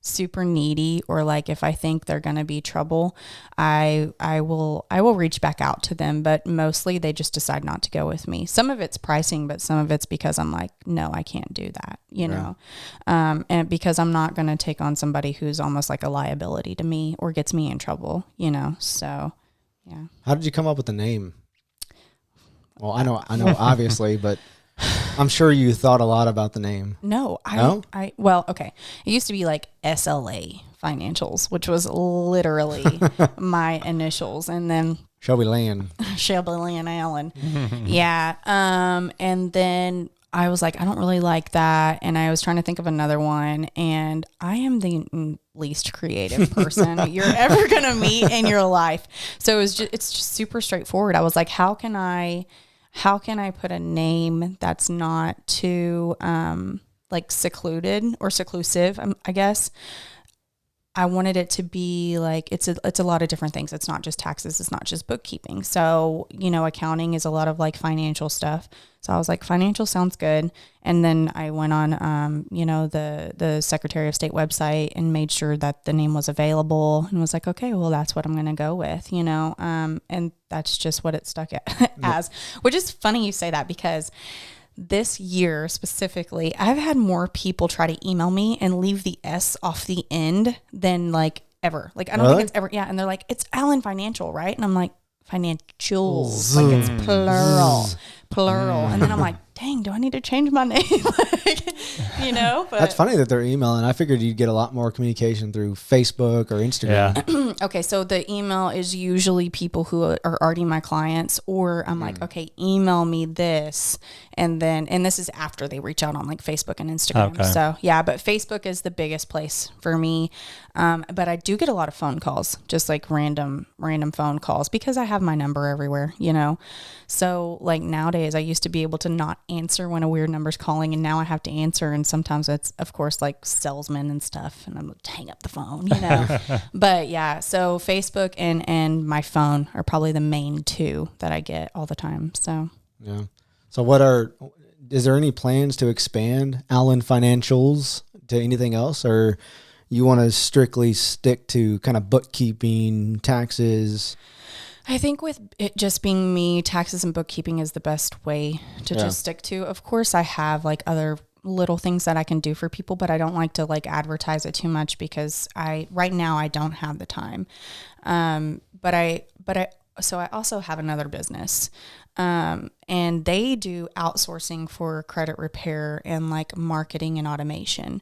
super needy, or like if I think they're going to be trouble, I will reach back out to them, but mostly they just decide not to go with me. Some of it's pricing, but some of it's because I'm like, no, I can't do that, know, and because I'm not going to take on somebody who's almost like a liability to me or gets me in trouble, so yeah. How did you come up with the name? Well, I know obviously, but I'm sure you thought a lot about the name. No, well, okay. It used to be like SLA Financials, which was literally my initials. And then Shelby Allen. Yeah. And then I was like, I don't really like that. And I was trying to think of another one. And I am the least creative person you're ever going to meet in your life. So it's just super straightforward. I was like, how can I put a name that's not too like secluded or seclusive, I guess. I wanted it to be like, it's a lot of different things. It's not just taxes. It's not just bookkeeping. So, accounting is a lot of like financial stuff. So I was like, financial sounds good. And then I went on, the Secretary of State website and made sure that the name was available and was like, okay, well, that's what I'm going to go with, and that's just what it stuck as, which is funny you say that because this year specifically, I've had more people try to email me and leave the S off the end than like ever. Like, I don't think it's ever. Yeah. And they're like, it's Allen Financial, right? And I'm like, financials, like it's plural. And then I'm like, dang, do I need to change my name? But that's funny that they're emailing. I figured you'd get a lot more communication through Facebook or Instagram. Yeah. Okay. So the email is usually people who are already my clients, or I'm like, okay, email me this. And this is after they reach out on like Facebook and Instagram. Okay. So yeah, but Facebook is the biggest place for me. But I do get a lot of phone calls, just like random phone calls, because I have my number everywhere, So like nowadays I used to be able to not answer when a weird number's calling, and now I have to answer. And sometimes it's of course like salesmen and stuff, and I'm like, hang up the phone, But yeah, so Facebook and my phone are probably the main two that I get all the time. So yeah. So is there any plans to expand Allen Financials to anything else, or you want to strictly stick to kind of bookkeeping, taxes? I think with it just being me, taxes and bookkeeping is the best way to just stick to. Of course, I have like other little things that I can do for people, but I don't like to like advertise it too much because right now I don't have the time. So I also have another business. And they do outsourcing for credit repair and like marketing and automation.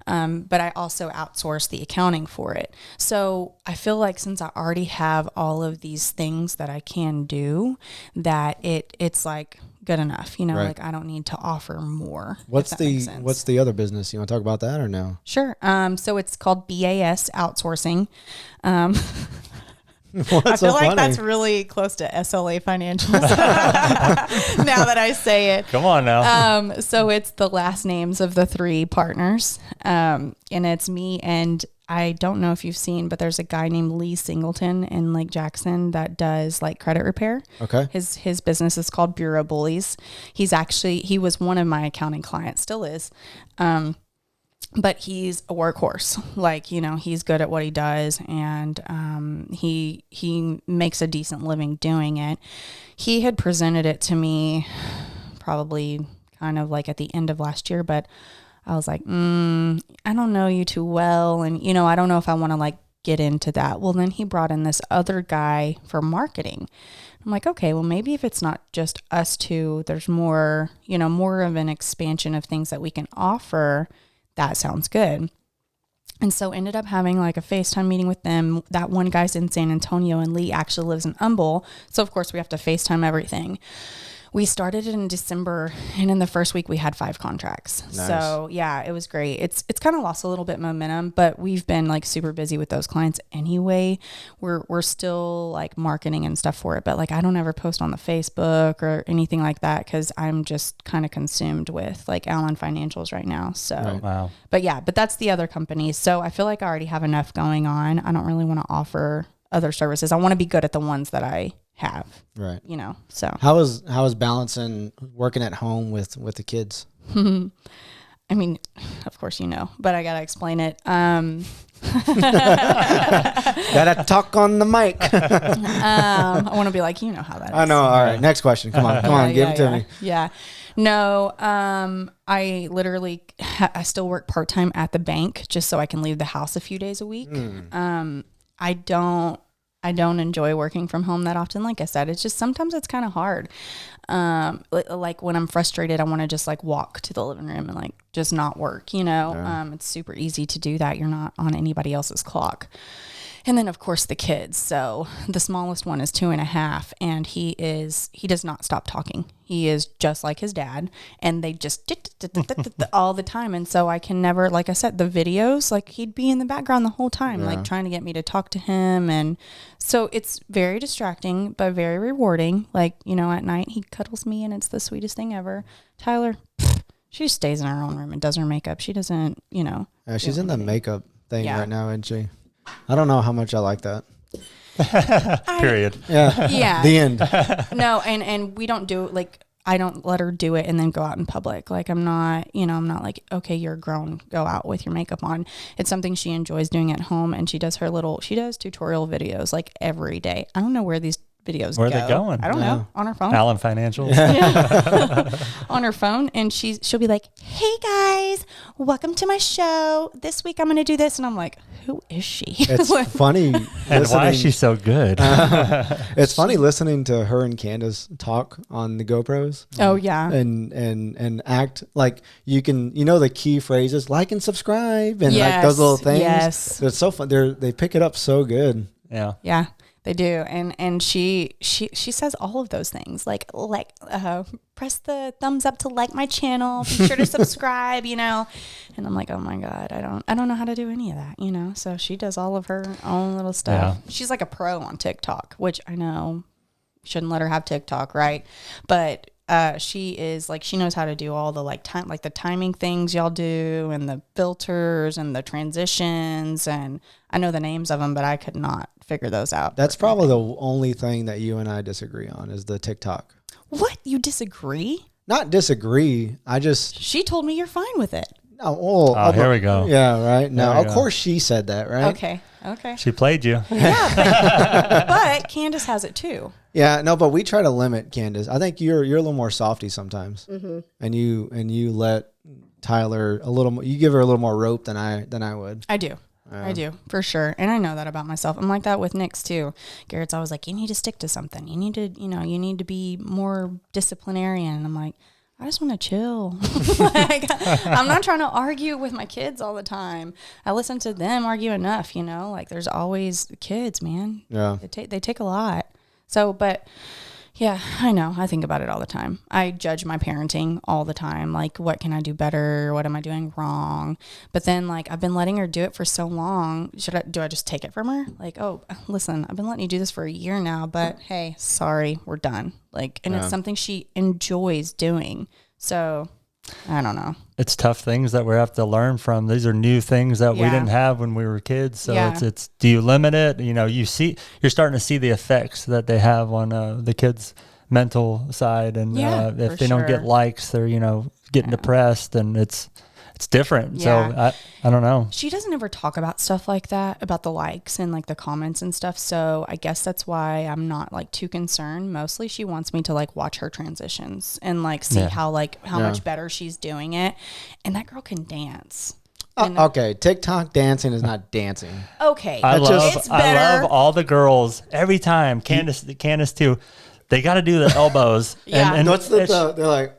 But I also outsource the accounting for it. So I feel like since I already have all of these things that I can do, that it's like good enough, right. Like I don't need to offer more. What's the other business? You want to talk about that or no? Sure. So it's called Bas Outsourcing. I feel like that's really close to SLA Financials now that I say it. Come on now. So it's the last names of the 3 partners. And it's me, and I don't know if you've seen, but there's a guy named Lee Singleton in Lake Jackson that does like credit repair. Okay. His business is called Bureau Bullies. He was one of my accounting clients, still is. But he's a workhorse. Like, you know, he's good at what he does, and he makes a decent living doing it. He had presented it to me probably kind of like at the end of last year, but I was like, I don't know you too well, and, you know, I don't know if I want to like get into that. Well, then he brought in this other guy for marketing. I'm like, okay, well, maybe if it's not just us two, there's more, you know, more of an expansion of things that we can offer. That sounds good. And so ended up having like a FaceTime meeting with them. That one guy's in San Antonio, and Lee actually lives in Humble. So of course we have to FaceTime everything. We started in December, and in the first week we had 5 contracts. Nice. So yeah, it was great. It's kind of lost a little bit momentum, but we've been like super busy with those clients anyway. We're still like marketing and stuff for it, but like I don't ever post on the Facebook or anything like that because I'm just kind of consumed with like Allen Financials right now. So, Right. Wow. but yeah, but that's the other company. So I feel like I already have enough going on. I don't really want to offer other services. I want to be good at the ones that I have. Right. You know, so. How is balancing working at home with the kids? I mean, of course you know, but I gotta explain it. Gotta talk on the mic. I want to be like, you know how that is. I know. All right. Next question. Come on. Give it to me. Yeah. No, I literally, I still work part-time at the bank just so I can leave the house a few days a week. I don't enjoy working from home that often. Like I said, it's just, sometimes it's kind of hard. Like when I'm frustrated, I want to just like walk to the living room and like just not work, you know? Yeah. It's super easy to do that. You're not on anybody else's clock. And then of course the kids. So the smallest one is 2.5, and he does not stop talking. He is just like his dad, and they just all the time. And so I can never, like I said, the videos, like he'd be in the background the whole time, like trying to get me to talk to him. And so it's very distracting, but very rewarding. Like, you know, at night he cuddles me, and it's the sweetest thing ever. Tyler, she just stays in her own room and does her makeup. She doesn't, you know. Yeah, she's in the makeup thing Yeah. right now, isn't she? I don't know how much I like that. Period. Yeah. Yeah. The end. No, and we don't do it, like, I don't let her do it and then go out in public. Like, I'm not like, okay, you're grown, go out with your makeup on. It's something she enjoys doing at home, and she does tutorial videos like every day. I don't know where these videos Where go. are they going? I don't know. On her phone. Allen Financials. Yeah. On her phone, and she'll be like, "Hey guys, welcome to my show. This week I'm going to do this," and I'm like, "Who is she?" It's funny. And why is she so good? It's funny listening to her and Candace talk on the GoPros. Oh yeah. And act like you can, you know, the key phrases like and subscribe and like Yes, those little things. yes. It's so fun. They pick it up so good. Yeah. Yeah, they do. And she says all of those things, like press the thumbs up to like my channel, be sure to subscribe, you know. And I'm like, oh my God, I don't know how to do any of that, you know. So she does all of her own little stuff. Yeah. She's like a pro on TikTok, which I know shouldn't let her have TikTok, right? But she is like, she knows how to do all the the timing things y'all do, and the filters and the transitions, and I know the names of them, but I could not figure those out. That's probably the only thing that you and I disagree on is the TikTok. What? You disagree? Not disagree. I just, She told me you're fine with it. no. Oh, here we go. Yeah, right. No, There we of go. course she said that, right? Okay. She played you. Yeah, but Candace has it too. Yeah, no, but we try to limit Candace. I think you're a little more softy sometimes, and you let Tyler a little more. You give her a little more rope than I would. I do. I do, for sure. And I know that about myself. I'm like that with Nick's too. Garrett's always like, you need to stick to something. You need to be more disciplinarian. And I'm like, I just want to chill. Like, I'm not trying to argue with my kids all the time. I listen to them argue enough, you know, like there's always kids, man. Yeah. They take a lot. So, but Yeah, I know. I think about it all the time. I judge my parenting all the time. Like, what can I do better? What am I doing wrong? But then, like, I've been letting her do it for so long. Do I just take it from her? Like, oh, listen, I've been letting you do this for a year now, but hey, sorry, we're done. Like, and it's something she enjoys doing. So I don't know. It's tough things that we have to learn from. These are new things that we didn't have when we were kids. So it's do you limit it? You know, you're starting to see the effects that they have on the kids' mental side. And if they don't get likes, they're, getting depressed, and it's different. Yeah. So I don't know. She doesn't ever talk about stuff like that, about the likes and like the comments and stuff. So I guess that's why I'm not like too concerned. Mostly she wants me to like watch her transitions and like see how much better she's doing it. And that girl can dance. Okay, TikTok dancing is not dancing. Okay. I love all the girls every time. Candace too. They got to do the elbows. and what's they're like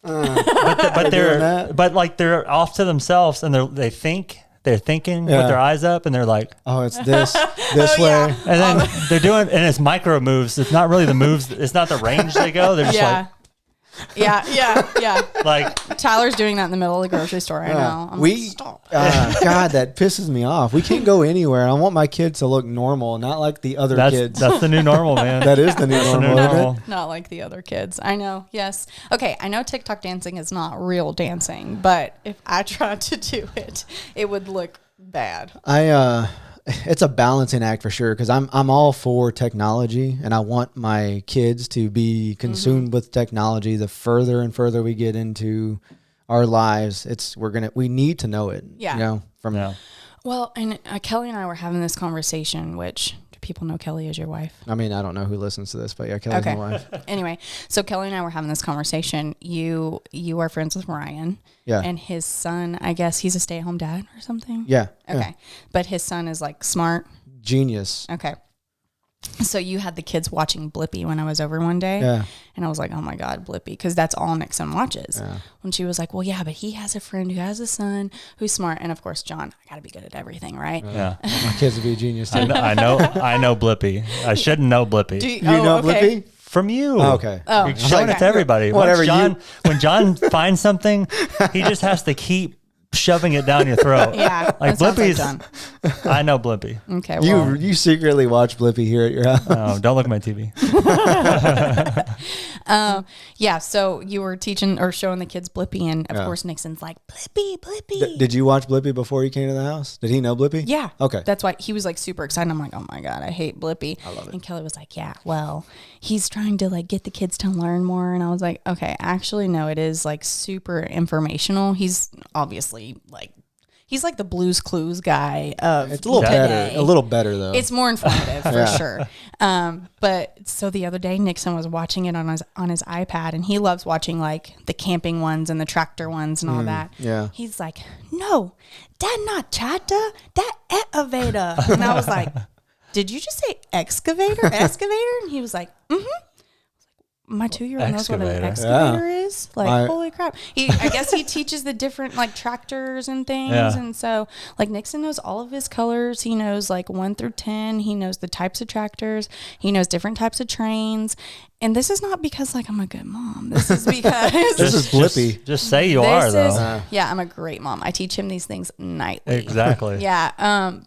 but they're off to themselves, and they're thinking with their eyes up, and they're like, oh, it's this way, and then they're doing, and it's micro moves. It's not really the moves. It's not the range they go. They're just like. Yeah. Like Tyler's doing that in the middle of the grocery store. I know. I'm like, stop. God, that pisses me off. We can't go anywhere. I want my kids to look normal, not like the other kids. That's the new normal, man. That is the new normal. Not like the other kids. I know. Yes. Okay. I know TikTok dancing is not real dancing, but if I tried to do it, it would look bad. It's a balancing act for sure, because I'm all for technology, and I want my kids to be consumed with technology. The further and further we get into our lives, we need to know it. Yeah. Well, and Kelly and I were having this conversation, which do people know Kelly as your wife? I mean, I don't know who listens to this, but yeah, Kelly's my wife. Anyway, so Kelly and I were having this conversation. You are friends with Ryan. Yeah. And his son, I guess he's a stay-at-home dad or something? Yeah. Okay. Yeah. But his son is like smart. Genius. Okay. So you had the kids watching Blippi when I was over one day. Yeah. And I was like, oh my God, Blippi. Because that's all Nixon watches. Yeah. When she was like, well, yeah, but he has a friend who has a son who's smart. And of course, John, I got to be good at everything, right? Yeah. My kids would be a genius too. I know Blippi. I shouldn't know Blippi. You know Blippi? From you. Oh, okay. Oh, you're showing it to everybody. Whatever. When John finds something, he just has to keep shoving it down your throat. Yeah. Like Blippi's. I know Blippi. Okay. Well. You secretly watch Blippi here at your house. Oh, don't look at my TV. Yeah. So you were teaching or showing the kids Blippi, and of course Nixon's like, Blippi. Did you watch Blippi before you came to the house? Did he know Blippi? Yeah. Okay. That's why he was like super excited. I'm like, oh my God, I hate Blippi. I love it. And Kelly was like, yeah, well, he's trying to like get the kids to learn more. And I was like, okay, actually, no, it is like super informational. He's obviously he's like the Blue's Clues guy of it's a little better. A little better though. It's more informative for sure. But so the other day Nixon was watching it on his iPad, and he loves watching like the camping ones and the tractor ones and all that. Yeah. He's like, no, that not tractor, that excavator. And I was like, did you just say excavator? And he was like, mm-hmm. My 2-year-old knows what an excavator is. Like, holy crap. I guess he teaches the different like tractors and things. Yeah. And so like Nixon knows all of his colors. He knows like 1 through 10. He knows the types of tractors. He knows different types of trains. And this is not because like I'm a good mom. This is because this is Blippi. Just say you are though. Yeah, I'm a great mom. I teach him these things nightly. Exactly. Yeah.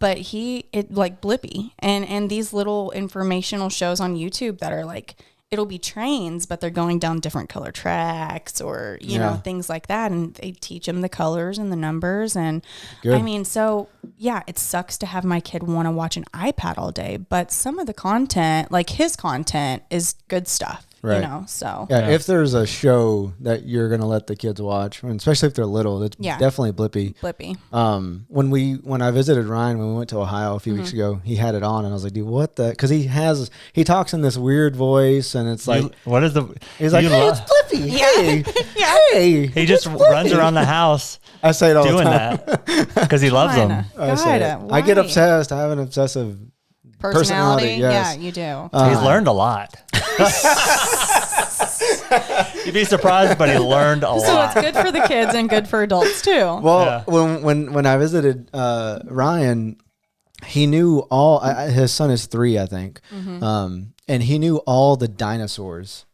But like Blippi and these little informational shows on YouTube that are like, it'll be trains, but they're going down different color tracks or, you know, things like that. And they teach them the colors and the numbers. And I mean, so yeah, it sucks to have my kid want to watch an iPad all day, but some of the content, like his content, is good stuff. Right. You know, so yeah, if there's a show that you're gonna let the kids watch, and especially if they're little, it's definitely Blippi. When I visited Ryan when we went to Ohio a few weeks ago, he had it on, and I was like, dude, what the? Because he talks in this weird voice, and it's like, what is the? He's like, hey, it's Blippi. Yeah. Hey, he just runs around the house. I say it all doing the time. that because he loves them. I get obsessed. I have an obsessive personality. Yes. Yeah, you do. He's learned a lot. You'd be surprised, but he learned a lot. So it's good for the kids and good for adults too. Well, when I visited Ryan, he knew all. His son is 3, I think, and and he knew all the dinosaurs,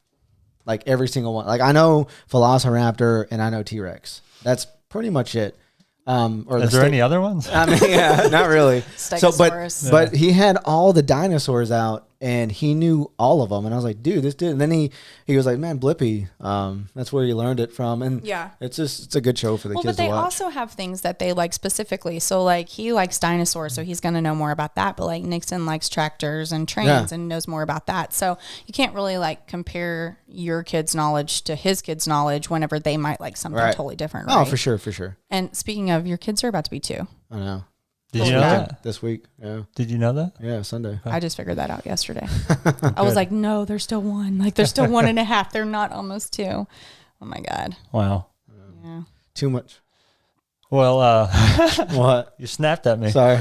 like every single one. Like I know Velociraptor and I know T-Rex. That's pretty much it. Is there any other ones? I mean, yeah, not really. Stegosaurus. But he had all the dinosaurs out, and he knew all of them. And I was like, dude, this dude. And then he was like, man, Blippi, that's where you learned it from. And yeah, it's a good show for the kids to watch. But they also have things that they like specifically. So like he likes dinosaurs, so he's gonna know more about that. But like Nixon likes tractors and trains and knows more about that. So you can't really like compare your kid's knowledge to his kid's knowledge whenever they might like something totally different. Right? Oh, for sure. And speaking of, your kids are about to be 2. I know. Did you know that? This week, yeah. Did you know that? Yeah, Sunday. I just figured that out yesterday. I was like, no, they're still 1. Like, they're still 1.5. They're not almost 2. Oh, my God. Wow. Yeah. Too much. Well, what? You snapped at me. Sorry.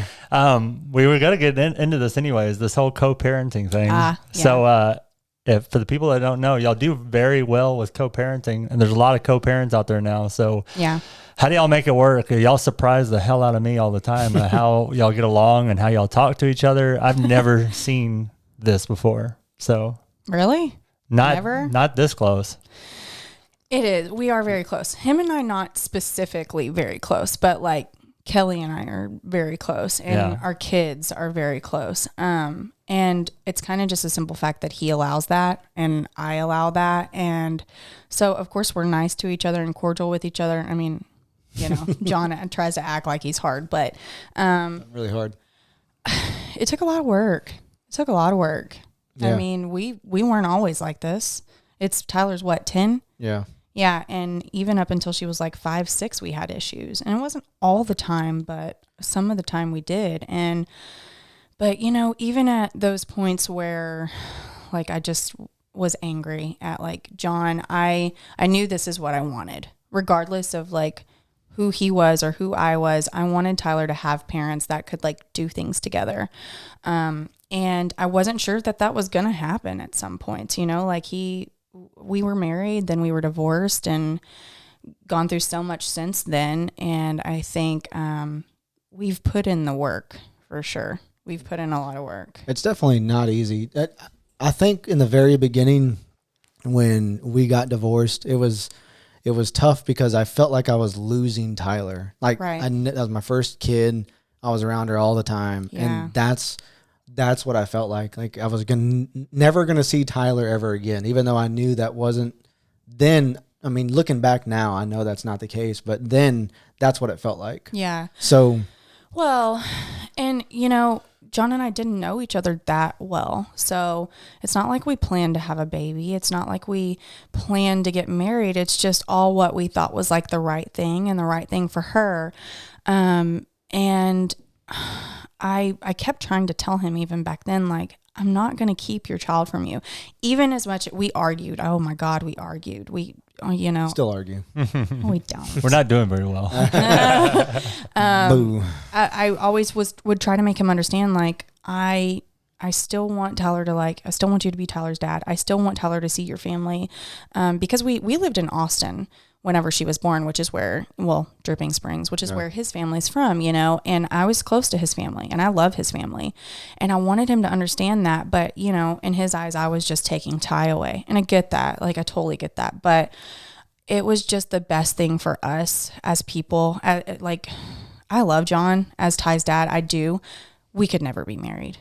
We were going to get into this anyways, this whole co-parenting thing. Yeah. So, if for the people that don't know, y'all do very well with co-parenting, and there's a lot of co-parents out there now. So yeah. How do y'all make it work? Y'all surprise the hell out of me all the time at how y'all get along and how y'all talk to each other. I've never seen this before. So really? Not this close. It is. We are very close. Him and I, not specifically very close, but like Kelly and I are very close, and our kids are very close. And it's kind of just a simple fact that he allows that and I allow that. And so of course we're nice to each other and cordial with each other. I mean, you know, Jon tries to act like he's hard, but really hard. It took a lot of work. Yeah. I mean, we weren't always like this. It's Tyler's 10? Yeah. Yeah. And even up until she was like 5, 6, we had issues, and it wasn't all the time, but some of the time we did. But you know, even at those points where like, I just was angry at like Jon, I knew this is what I wanted, regardless of like who he was or who I was. I wanted Tyler to have parents that could like do things together. And I wasn't sure that was going to happen at some points, you know, like we were married, then we were divorced, and gone through so much since then. And I think, we've put in the work for sure. We've put in a lot of work. It's definitely not easy. I think in the very beginning when we got divorced, it was tough because I felt like I was losing Tyler. Like that was my first kid. I was around her all the time. Yeah. And that's what I felt like. Like I was never going to see Tyler ever again, even though I knew that wasn't then. I mean, looking back now, I know that's not the case, but then that's what it felt like. Yeah. So, well, and you know, Jon and I didn't know each other that well. So it's not like we planned to have a baby. It's not like we planned to get married. It's just all what we thought was like the right thing and the right thing for her. And I kept trying to tell him even back then, like, I'm not going to keep your child from you. Even as much we argued. Oh my God, we argued. You know, still argue. We don't. We're not doing very well. Boo. I always would try to make him understand, like, I still want Tyler to I still want you to be Tyler's dad. I still want Tyler to see your family. Because we lived in Austin whenever she was born, which is Dripping Springs, which is where his family's from, you know, and I was close to his family and I love his family, and I wanted him to understand that. But, you know, in his eyes, I was just taking Ty away, and I get that. Like, I totally get that. But it was just the best thing for us as people. Like, I love Jon as Ty's dad. I do. We could never be married.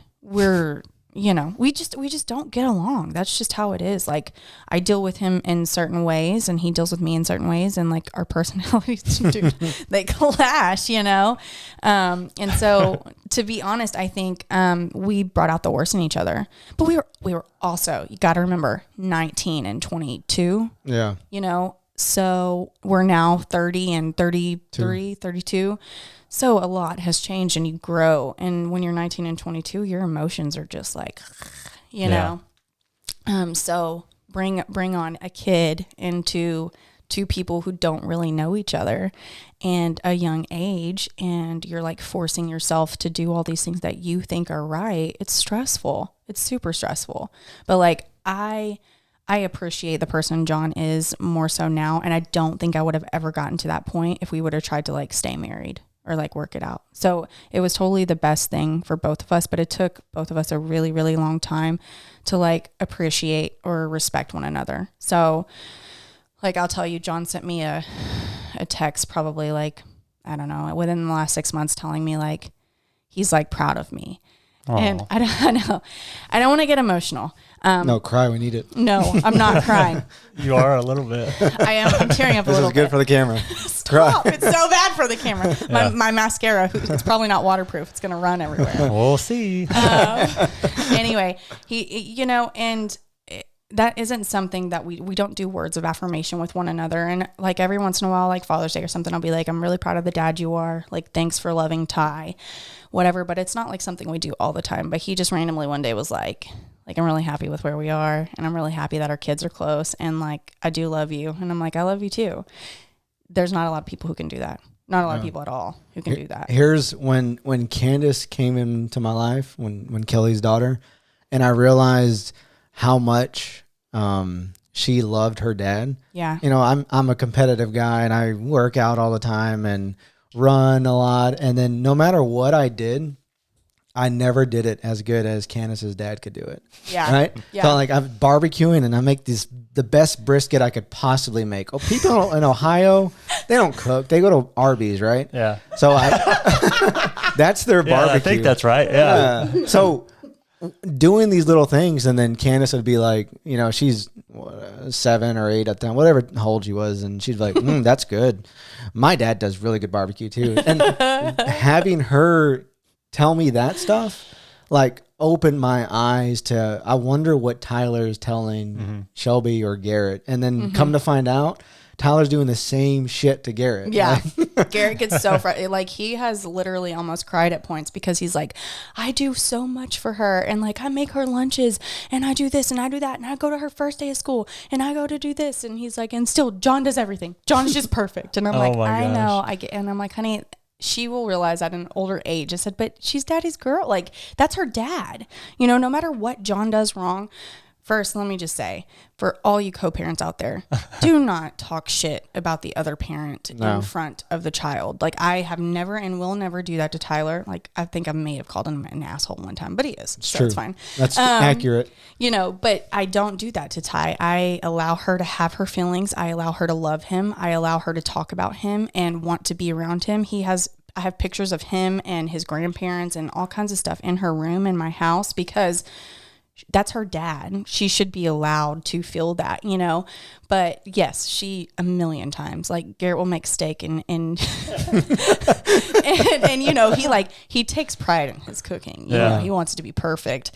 You know, we just don't get along. That's just how it is. Like, I deal with him in certain ways and he deals with me in certain ways, and like our personalities they clash, you know? And so to be honest, I think, we brought out the worst in each other, but we were also, you got to remember, 19 and 22. Yeah. You know, so we're now 30 and 33, 32. So a lot has changed, and you grow. And when you're 19 and 22, your emotions are just like, you know. So bring on a kid into two people who don't really know each other and a young age, and you're like forcing yourself to do all these things that you think are right. It's stressful. It's super stressful. But like I appreciate the person Jon is more so now, and I don't think I would have ever gotten to that point if we would have tried to like stay married or like work it out. So it was totally the best thing for both of us, but it took both of us a really, really long time to like appreciate or respect one another. So like, I'll tell you, Jon sent me a text probably like, I don't know, within the last 6 months telling me like, he's like proud of me. Aww. And I don't want to get emotional. No, cry. We need it. No, I'm not crying. You are a little bit. I am. I'm tearing up a little bit. This is good for the camera. Stop. It's so bad for the camera. My mascara, it's probably not waterproof. It's going to run everywhere. We'll see. Anyway, and that isn't something that we don't do words of affirmation with one another. And like every once in a while, like Father's Day or something, I'll be like, I'm really proud of the dad you are. Like, thanks for loving Ty, whatever. But it's not like something we do all the time. But he just randomly one day was like, I'm really happy with where we are. And I'm really happy that our kids are close. And like, I do love you. And I'm like, I love you too. There's not a lot of people who can do that. Not a lot of people at all who can do that. Here's when Candace came into my life, when Kelly's daughter, and I realized how much she loved her dad. Yeah. I'm a competitive guy and I work out all the time and run a lot. And then no matter what I did, I never did it as good as Candace's dad could do it. Yeah. Right? Yeah. So like I'm barbecuing and I make the best brisket I could possibly make. Oh, people in Ohio, they don't cook. They go to Arby's, right? Yeah. So that's their barbecue. I think that's right. Yeah. So doing these little things, and then Candace would be like, she's 7 or 8 at the time, whatever how old she was, and she'd be like, that's good. My dad does really good barbecue too. And having her tell me that stuff, like, opened my eyes to, I wonder what Tyler's telling Shelby or Garrett. And then come to find out, Tyler's doing the same shit to Garrett. Yeah. Garrett gets so frustrated. Like, he has literally almost cried at points because he's like, I do so much for her. And like, I make her lunches and I do this and I do that. And I go to her first day of school and I go to do this. And he's like, and still Jon does everything. Jon's just perfect. And I'm like, I know. And I'm like, honey, she will realize at an older age. I said, but she's daddy's girl. Like, that's her dad. No matter what Jon does wrong. First, let me just say, for all you co-parents out there, do not talk shit about the other parent in front of the child. Like, I have never and will never do that to Tyler. Like, I think I may have called him an asshole one time, but he is. So it's fine. That's accurate. But I don't do that to Ty. I allow her to have her feelings. I allow her to love him. I allow her to talk about him and want to be around him. I have pictures of him and his grandparents and all kinds of stuff in her room in my house because that's her dad. She should be allowed to feel that, but yes, she a million times, like, Garrett will make steak and he takes pride in his cooking. He wants it to be perfect.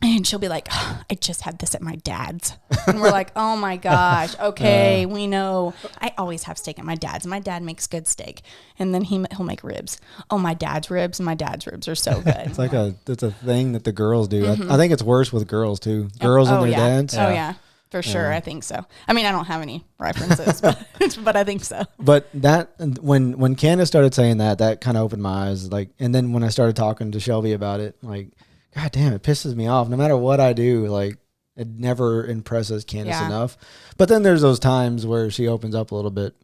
And she'll be like, oh, I just had this at my dad's. And we're like, oh my gosh. Okay. We know. I always have steak at my dad's. My dad makes good steak. And then he'll make ribs. Oh, my dad's ribs are so good. It's like it's a thing that the girls do. I think it's worse with girls too. Girls and their dads. Oh yeah, for sure. I think so. I mean, I don't have any references, but I think so. But that, when Candace started saying that kind of opened my eyes. Like, and then when I started talking to Shelby about it, like, God damn, it pisses me off. No matter what I do, like, it never impresses Candace enough. But then there's those times where she opens up a little bit.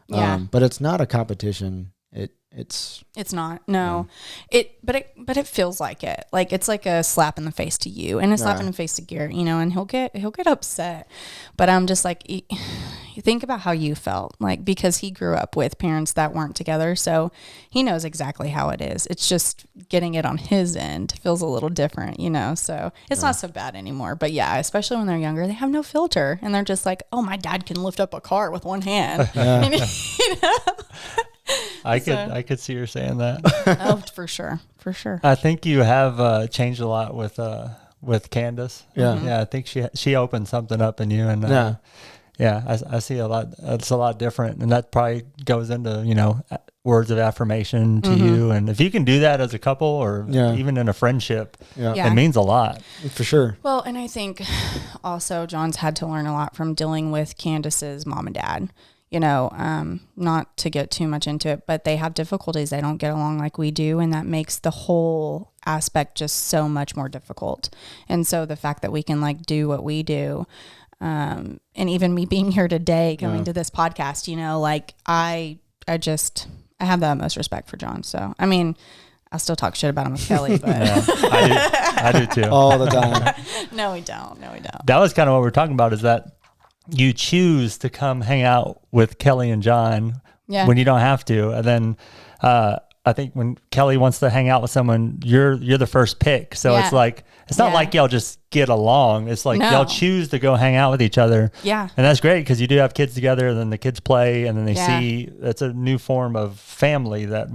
But it's not a competition. It's not. No. But it feels like it. Like, it's like a slap in the face to you and a slap in the face to Garrett, and he'll get upset. But I'm just like, you think about how you felt, like, because he grew up with parents that weren't together, so he knows exactly how it is. It's just getting it on his end feels a little different, so it's not so bad anymore. But yeah, especially when they're younger, they have no filter and they're just like, oh, my dad can lift up a car with one hand. I could see her saying that. Oh, for sure. I think you have changed a lot with Candace. Yeah. I think she opened something up in you, and I see a lot. It's a lot different, and that probably goes into words of affirmation to you. And if you can do that as a couple, or even in a friendship, it means a lot for sure. Well, and I think also Jon's had to learn a lot from dealing with Candace's mom and dad. Not to get too much into it, but they have difficulties. They don't get along like we do. And that makes the whole aspect just so much more difficult. And so the fact that we can do what we do, and even me being here today, coming to this podcast, I I have the utmost respect for Jon. So, I mean, I still talk shit about him with Kelly, but Yeah, I do too. all the time. No, we don't. That was kind of what we're talking about, is that you choose to come hang out with Kelly and Jon when you don't have to. And then I think when Kelly wants to hang out with someone, you're the first pick. So it's like, it's not like y'all just get along. It's like y'all choose to go hang out with each other. Yeah. And that's great because you do have kids together, and then the kids play, and then they see it's a new form of family that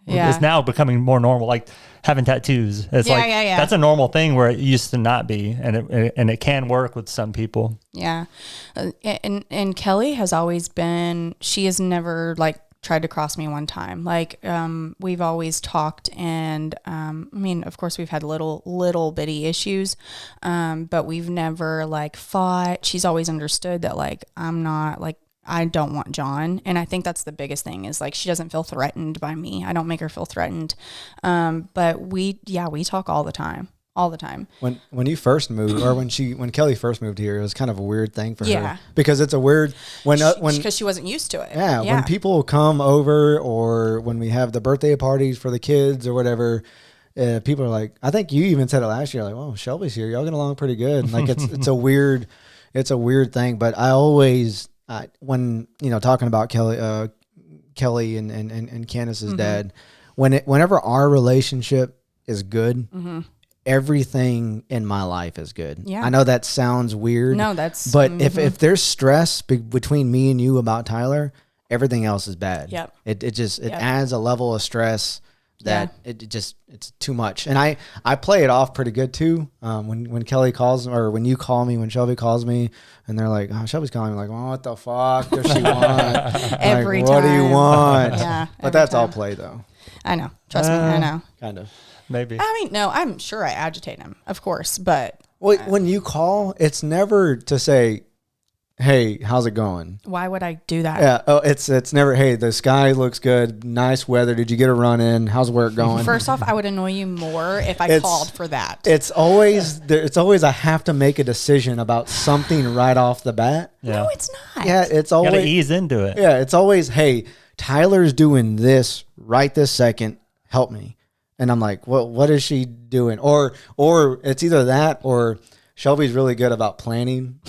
it's now becoming more normal. Like having tattoos. It's that's a normal thing where it used to not be, and it can work with some people. Yeah. And Kelly has always been, she has never like tried to cross me one time. Like, we've always talked, and, I mean, of course we've had little bitty issues, but we've never like fought. She's always understood that like, I don't want Jon. And I think that's the biggest thing, is like, she doesn't feel threatened by me. I don't make her feel threatened. But we talk all the time. When you first moved, or when Kelly first moved here, it was kind of a weird thing for her, because it's a weird because she wasn't used to it. Yeah, when people come over, or when we have the birthday parties for the kids or whatever, people are like, I think you even said it last year, like, "Oh, Shelby's here. Y'all get along pretty good." Like it's a weird thing. But I always when talking about Kelly and Candace's dad, whenever our relationship is good. Mm-hmm. Everything in my life is good. Yeah. I know that sounds weird. No, that's... But if there's stress between me and you about Tyler, everything else is bad. Yep. It adds a level of stress that it's too much. And I play it off pretty good too. When Kelly calls, or when you call me, when Shelby calls me, and they're like, "Oh, Shelby's calling me," like, "Oh, what the fuck does she want?" Every like, time. What do you want? Yeah. But that's all play though. I know. Trust me, I know. Kind of. Maybe. I mean, no, I'm sure I agitate him, of course, but... Well, when you call, it's never to say, "Hey, how's it going?" Why would I do that? Yeah. Oh, it's never, "Hey, the sky looks good. Nice weather. Did you get a run in? How's work going?" First off, I would annoy you more if I called for that. It's always I have to make a decision about something right off the bat. Yeah. No, it's not. Yeah, it's always... You gotta ease into it. Yeah, it's always, "Hey, Tyler's doing this right this second. Help me." And I'm like, "Well, what is she doing?" Or it's either that, or Shelby's really good about planning,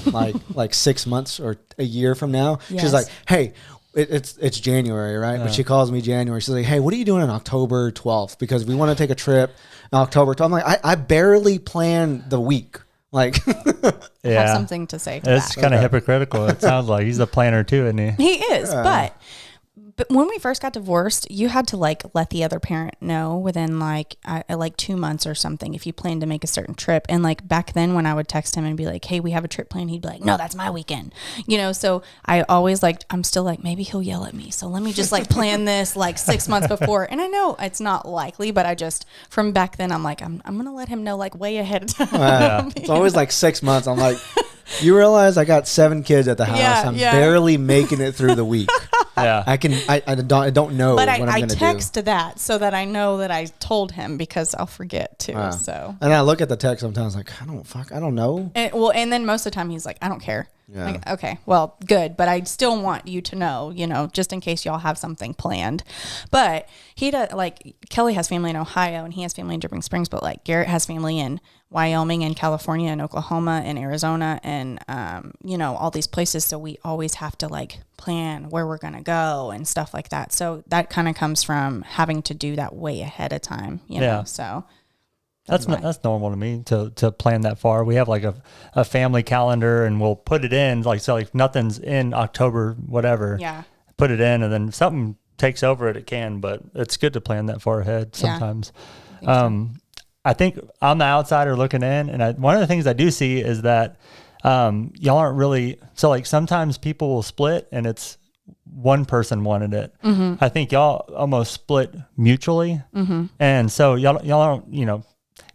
like 6 months or a year from now. Yes. She's like, "Hey, it's January, right?" But she calls me January. She's like, "Hey, what are you doing on October 12th? Because we want to take a trip on October 12th." I'm like, I barely plan the week. Like, have something to say to it's kind of hypocritical. It sounds like he's a planner too, isn't he? He is, But when we first got divorced, you had to like let the other parent know within like 2 months or something if you planned to make a certain trip. And like back then, when I would text him and be like, "Hey, we have a trip planned," he'd be like, "No, that's my weekend." So I always I'm still like, maybe he'll yell at me, so let me just like plan this like 6 months before. And I know it's not likely, but I just, from back then, I'm like, I'm gonna let him know like way ahead of time. It's always like 6 months. I'm like, you realize I got 7 kids at the house. I'm barely making it through the week. Yeah, I don't know. But what I'm I gonna text that so that I know that I told him, because I'll forget too. So, and I look at the text sometimes like, I don't know. And then most of the time he's like, "I don't care." Yeah. Like, okay, well, good, but I still want you to know, just in case y'all have something planned. But he does, like, Kelly has family in Ohio and he has family in Dripping Springs, but like Garrett has family in Wyoming and California and Oklahoma and Arizona and all these places. So we always have to like plan where we're gonna go and stuff like that. So that kind of comes from having to do that way ahead of time. know. So that's normal to me to plan that far. We have like a family calendar, and we'll put it in like if nothing's in October, whatever. Yeah. Put it in, and then if something takes over it can, but it's good to plan that far ahead sometimes. Yeah. I think I'm the outsider looking in, and one of the things I do see is that y'all aren't really, so like sometimes people will split and it's one person wanted it. Mm-hmm. I think y'all almost split mutually. Mm-hmm. And so y'all don't, you're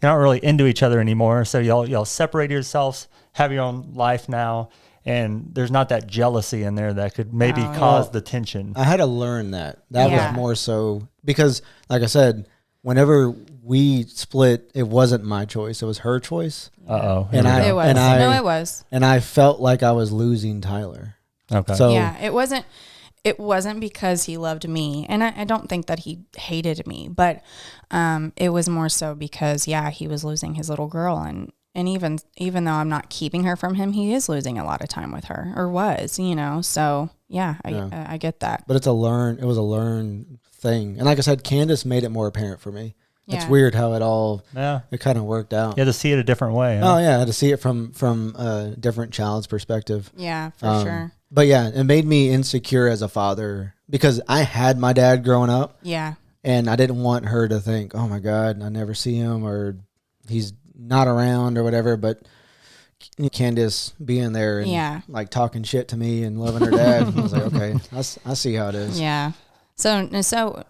not really into each other anymore. So y'all separate yourselves, have your own life now. And there's not that jealousy in there that could maybe cause the tension. I had to learn that. That was more so because, like I said, whenever we split, it wasn't my choice. It was her choice. Uh-oh. It was. And I felt like I was losing Tyler. Okay. So yeah, it wasn't. it wasn't because he loved me, and I don't think that he hated me, but it was more so because, he was losing his little girl, and even though I'm not keeping her from him, he is losing a lot of time with her, or was, so I get that. But it was a learned thing. And like I said, Candace made it more apparent for me. It's Yeah. weird how it kind of worked out. You had to see it a different way. Huh? Oh yeah, I had to see it from a different child's perspective. Yeah, for sure. But yeah, it made me insecure as a father because I had my dad growing up. Yeah. And I didn't want her to think, oh my God, I never see him, or he's not around or whatever. But Candace being there and like talking shit to me and loving her dad, I was like, okay, I see how it is. Yeah. So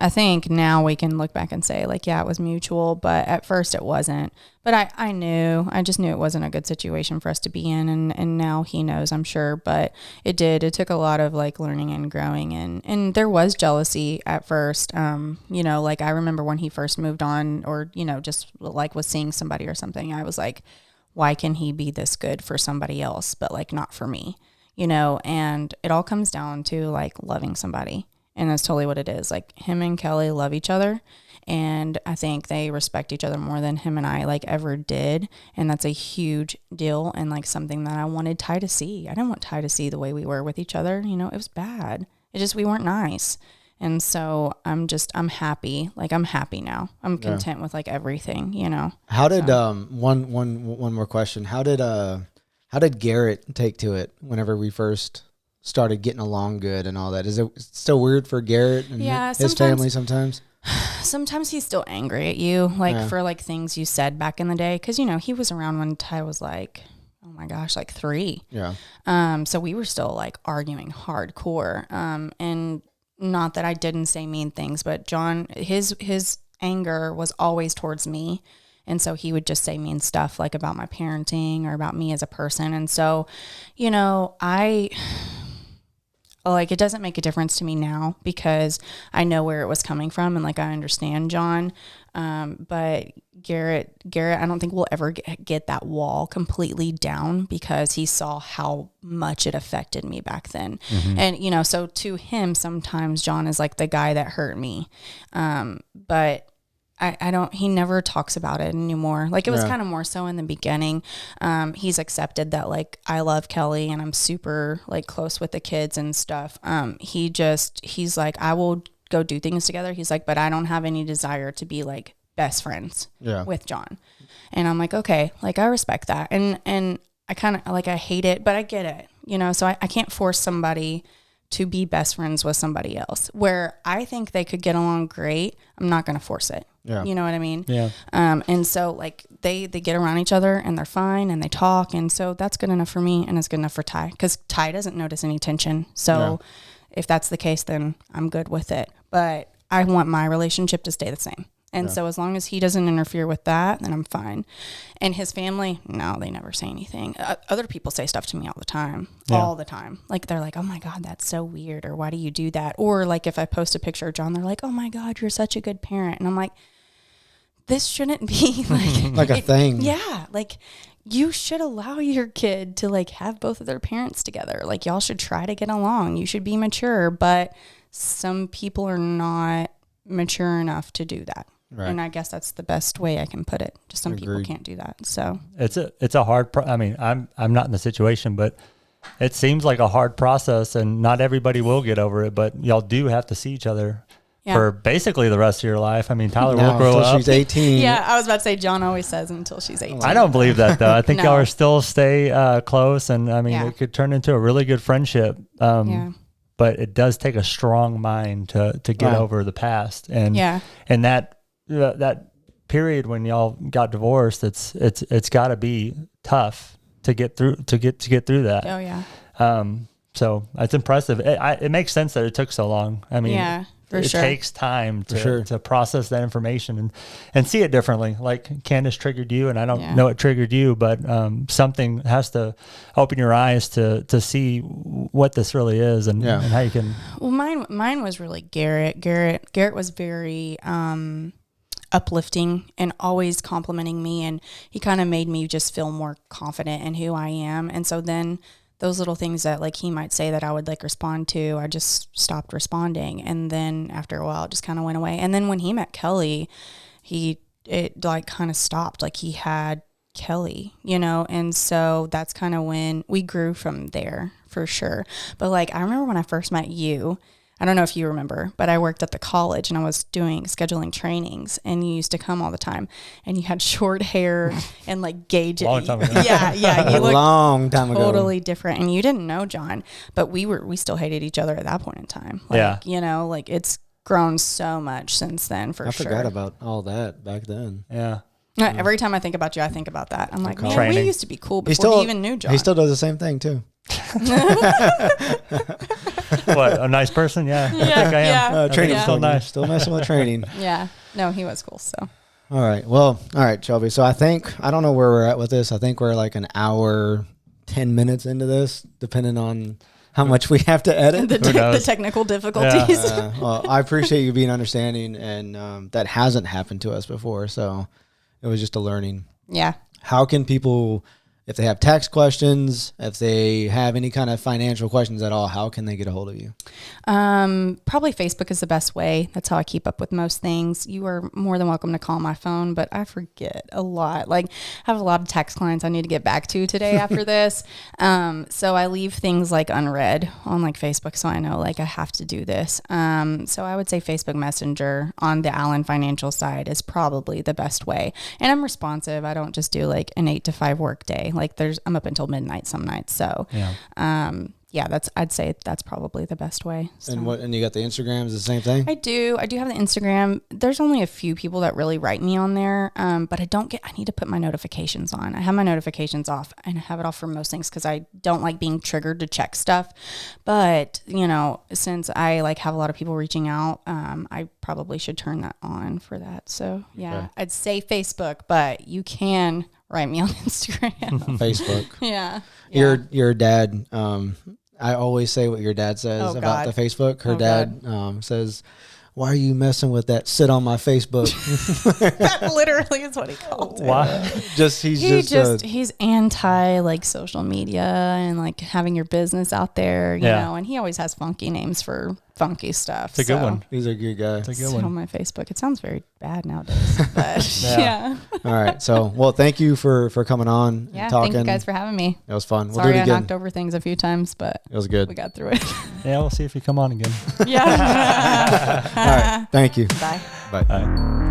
I think now we can look back and say, like, it was mutual, but at first it wasn't. But I just knew it wasn't a good situation for us to be in, and now he knows, I'm sure. But it took a lot of, like, learning and growing, and there was jealousy at first. Like, I remember when he first moved on, or, just, like, was seeing somebody or something, I was like, why can he be this good for somebody else, but, like, not for me? And it all comes down to, like, loving somebody. And that's totally what it is. Like, him and Kelly love each other, and I think they respect each other more than him and I, like, ever did. And that's a huge deal, and, like, something that I wanted Ty to see. I didn't want Ty to see the way we were with each other. It was bad. We weren't nice. And so I'm happy. Like, I'm happy now. I'm content with, like, everything, How did, one more question. How did Garrett take to it whenever we first started getting along good and all that? Is it still weird for Garrett and his family sometimes? Sometimes he's still angry at you, like, for, like, things you said back in the day. Because, he was around when Ty was, like, oh my gosh, like 3. Yeah. So we were still, like, arguing hardcore. And not that I didn't say mean things, but John, his anger was always towards me. And so he would just say mean stuff, like, about my parenting or about me as a person. And so, it doesn't make a difference to me now because I know where it was coming from, and, like, I understand John. But Garrett, I don't think will ever get that wall completely down because he saw how much it affected me back then. Mm-hmm. And, so to him, sometimes John is like the guy that hurt me. But he never talks about it anymore. Like, it was kind of more so in the beginning. He's accepted that, like, I love Kelly and I'm super, like, close with the kids and stuff. He's like, I will go do things together. He's like, but I don't have any desire to be, like, best friends with John. And I'm like, okay, like, I respect that. And I kind of, like, I hate it, but I get it, so I can't force somebody to be best friends with somebody else. Where I think they could get along great, I'm not going to force it. Yeah. You know what I mean? Yeah. And so, like, they get around each other and they're fine and they talk. And so that's good enough for me, and it's good enough for Ty, because Ty doesn't notice any tension. So if that's the case, then I'm good with it. But I want my relationship to stay the same. And so as long as he doesn't interfere with that, then I'm fine. And his family, no, they never say anything. Other people say stuff to me all the time, Like, they're like, oh my God, that's so weird. Or why do you do that? Or, like, if I post a picture of John, they're like, oh my God, you're such a good parent. And I'm like, this shouldn't be like a thing. Yeah. Like, you should allow your kid to, like, have both of their parents together. Like, y'all should try to get along. You should be mature, but some people are not mature enough to do that. Right. And I guess that's the best way I can put it. Just some people can't do that. So it's a hard. I mean, I'm not in the situation, but it seems like a hard process, and not everybody will get over it. But y'all do have to see each other for basically the rest of your life. I mean, Tyler will grow up. She's 18. Yeah, I was about to say, John always says until she's 18. I don't believe that, though. I think y'all are still stay close, and I mean, it could turn into a really good friendship. But it does take a strong mind to get over the past, and that period when y'all got divorced, it's got to be tough to get through that. Oh yeah. So it's impressive. It makes sense that it took so long. I mean, it sure. takes time to process that information and see it differently. Like Candace triggered you, and I don't know it triggered you, but something has to open your eyes to see what this really is and how you can. Well, mine was really Garrett. Garrett was very uplifting and always complimenting me, and he kind of made me just feel more confident in who I am. And so then those little things that like he might say that I would like respond to, I just stopped responding. And then after a while, it just kind of went away. And then when he met Kelly, it like kind of stopped. Like he had Kelly, you know, and so that's kind of when we grew from there for sure. But like, I remember when I first met you, I don't know if you remember, but I worked at the college and I was scheduling trainings, and you used to come all the time, and you had short hair and like gauge. Long time ago. Yeah. You looked long time ago. Totally different. And you didn't know Jon, but we still hated each other at that point in time. Like, yeah. You know, like it's grown so much since then for sure. I forgot about all that back then. Yeah. Every time I think about you, I think about that. I'm like, man, Training. we used to be cool before we even knew Jon. He still does the same thing too. What, a nice person? Yeah. I think I am. Training's still nice. Still messing with training. Yeah. No, he was cool. So. All right. Well, all right, Shelby. So I don't know where we're at with this. I think we're like an hour, 10 minutes into this, depending on how much we have to edit. The technical difficulties. Well, I appreciate you being understanding, and that hasn't happened to us before. So it was just a learning. Yeah. How can people, if they have tax questions, if they have any kind of financial questions at all, how can they get a hold of you? Probably Facebook is the best way. That's how I keep up with most things. You are more than welcome to call my phone, but I forget a lot. Like, I have a lot of tax clients I need to get back to today after this. So I leave things like unread on like Facebook, so I know like I have to do this. So I would say Facebook Messenger on the Allen Financial side is probably the best way. And I'm responsive. I don't just do like an 8 to 5 work day. Like I'm up until midnight some nights. So, I'd say that's probably the best way. So. And you got the Instagrams, the same thing? I do have the Instagram. There's only a few people that really write me on there. But I need to put my notifications on. I have my notifications off, and I have it off for most things because I don't like being triggered to check stuff. But, you know, since I like have a lot of people reaching out, I probably should turn that on for that. So yeah, I'd say Facebook, but you can write me on Instagram. Facebook. Yeah. Your dad, I always say what your dad says about the Facebook. Her dad says, "Why are you messing with that? Sit on my Facebook." That literally is what he called it. Why? He's anti like social media and like having your business out there, you know, and he always has funky names for funky stuff. It's a good one. He's a good guy. It's a good one. On my Facebook. It sounds very bad nowadays, but yeah. All right. So, well, thank you for coming on and talking. Thank you guys for having me. It was fun. Sorry, we'll do it again. I knocked over things a few times, but it was good. We got through it. Yeah, we'll see if you come on again. Yeah. All right. Thank you. Bye. Bye.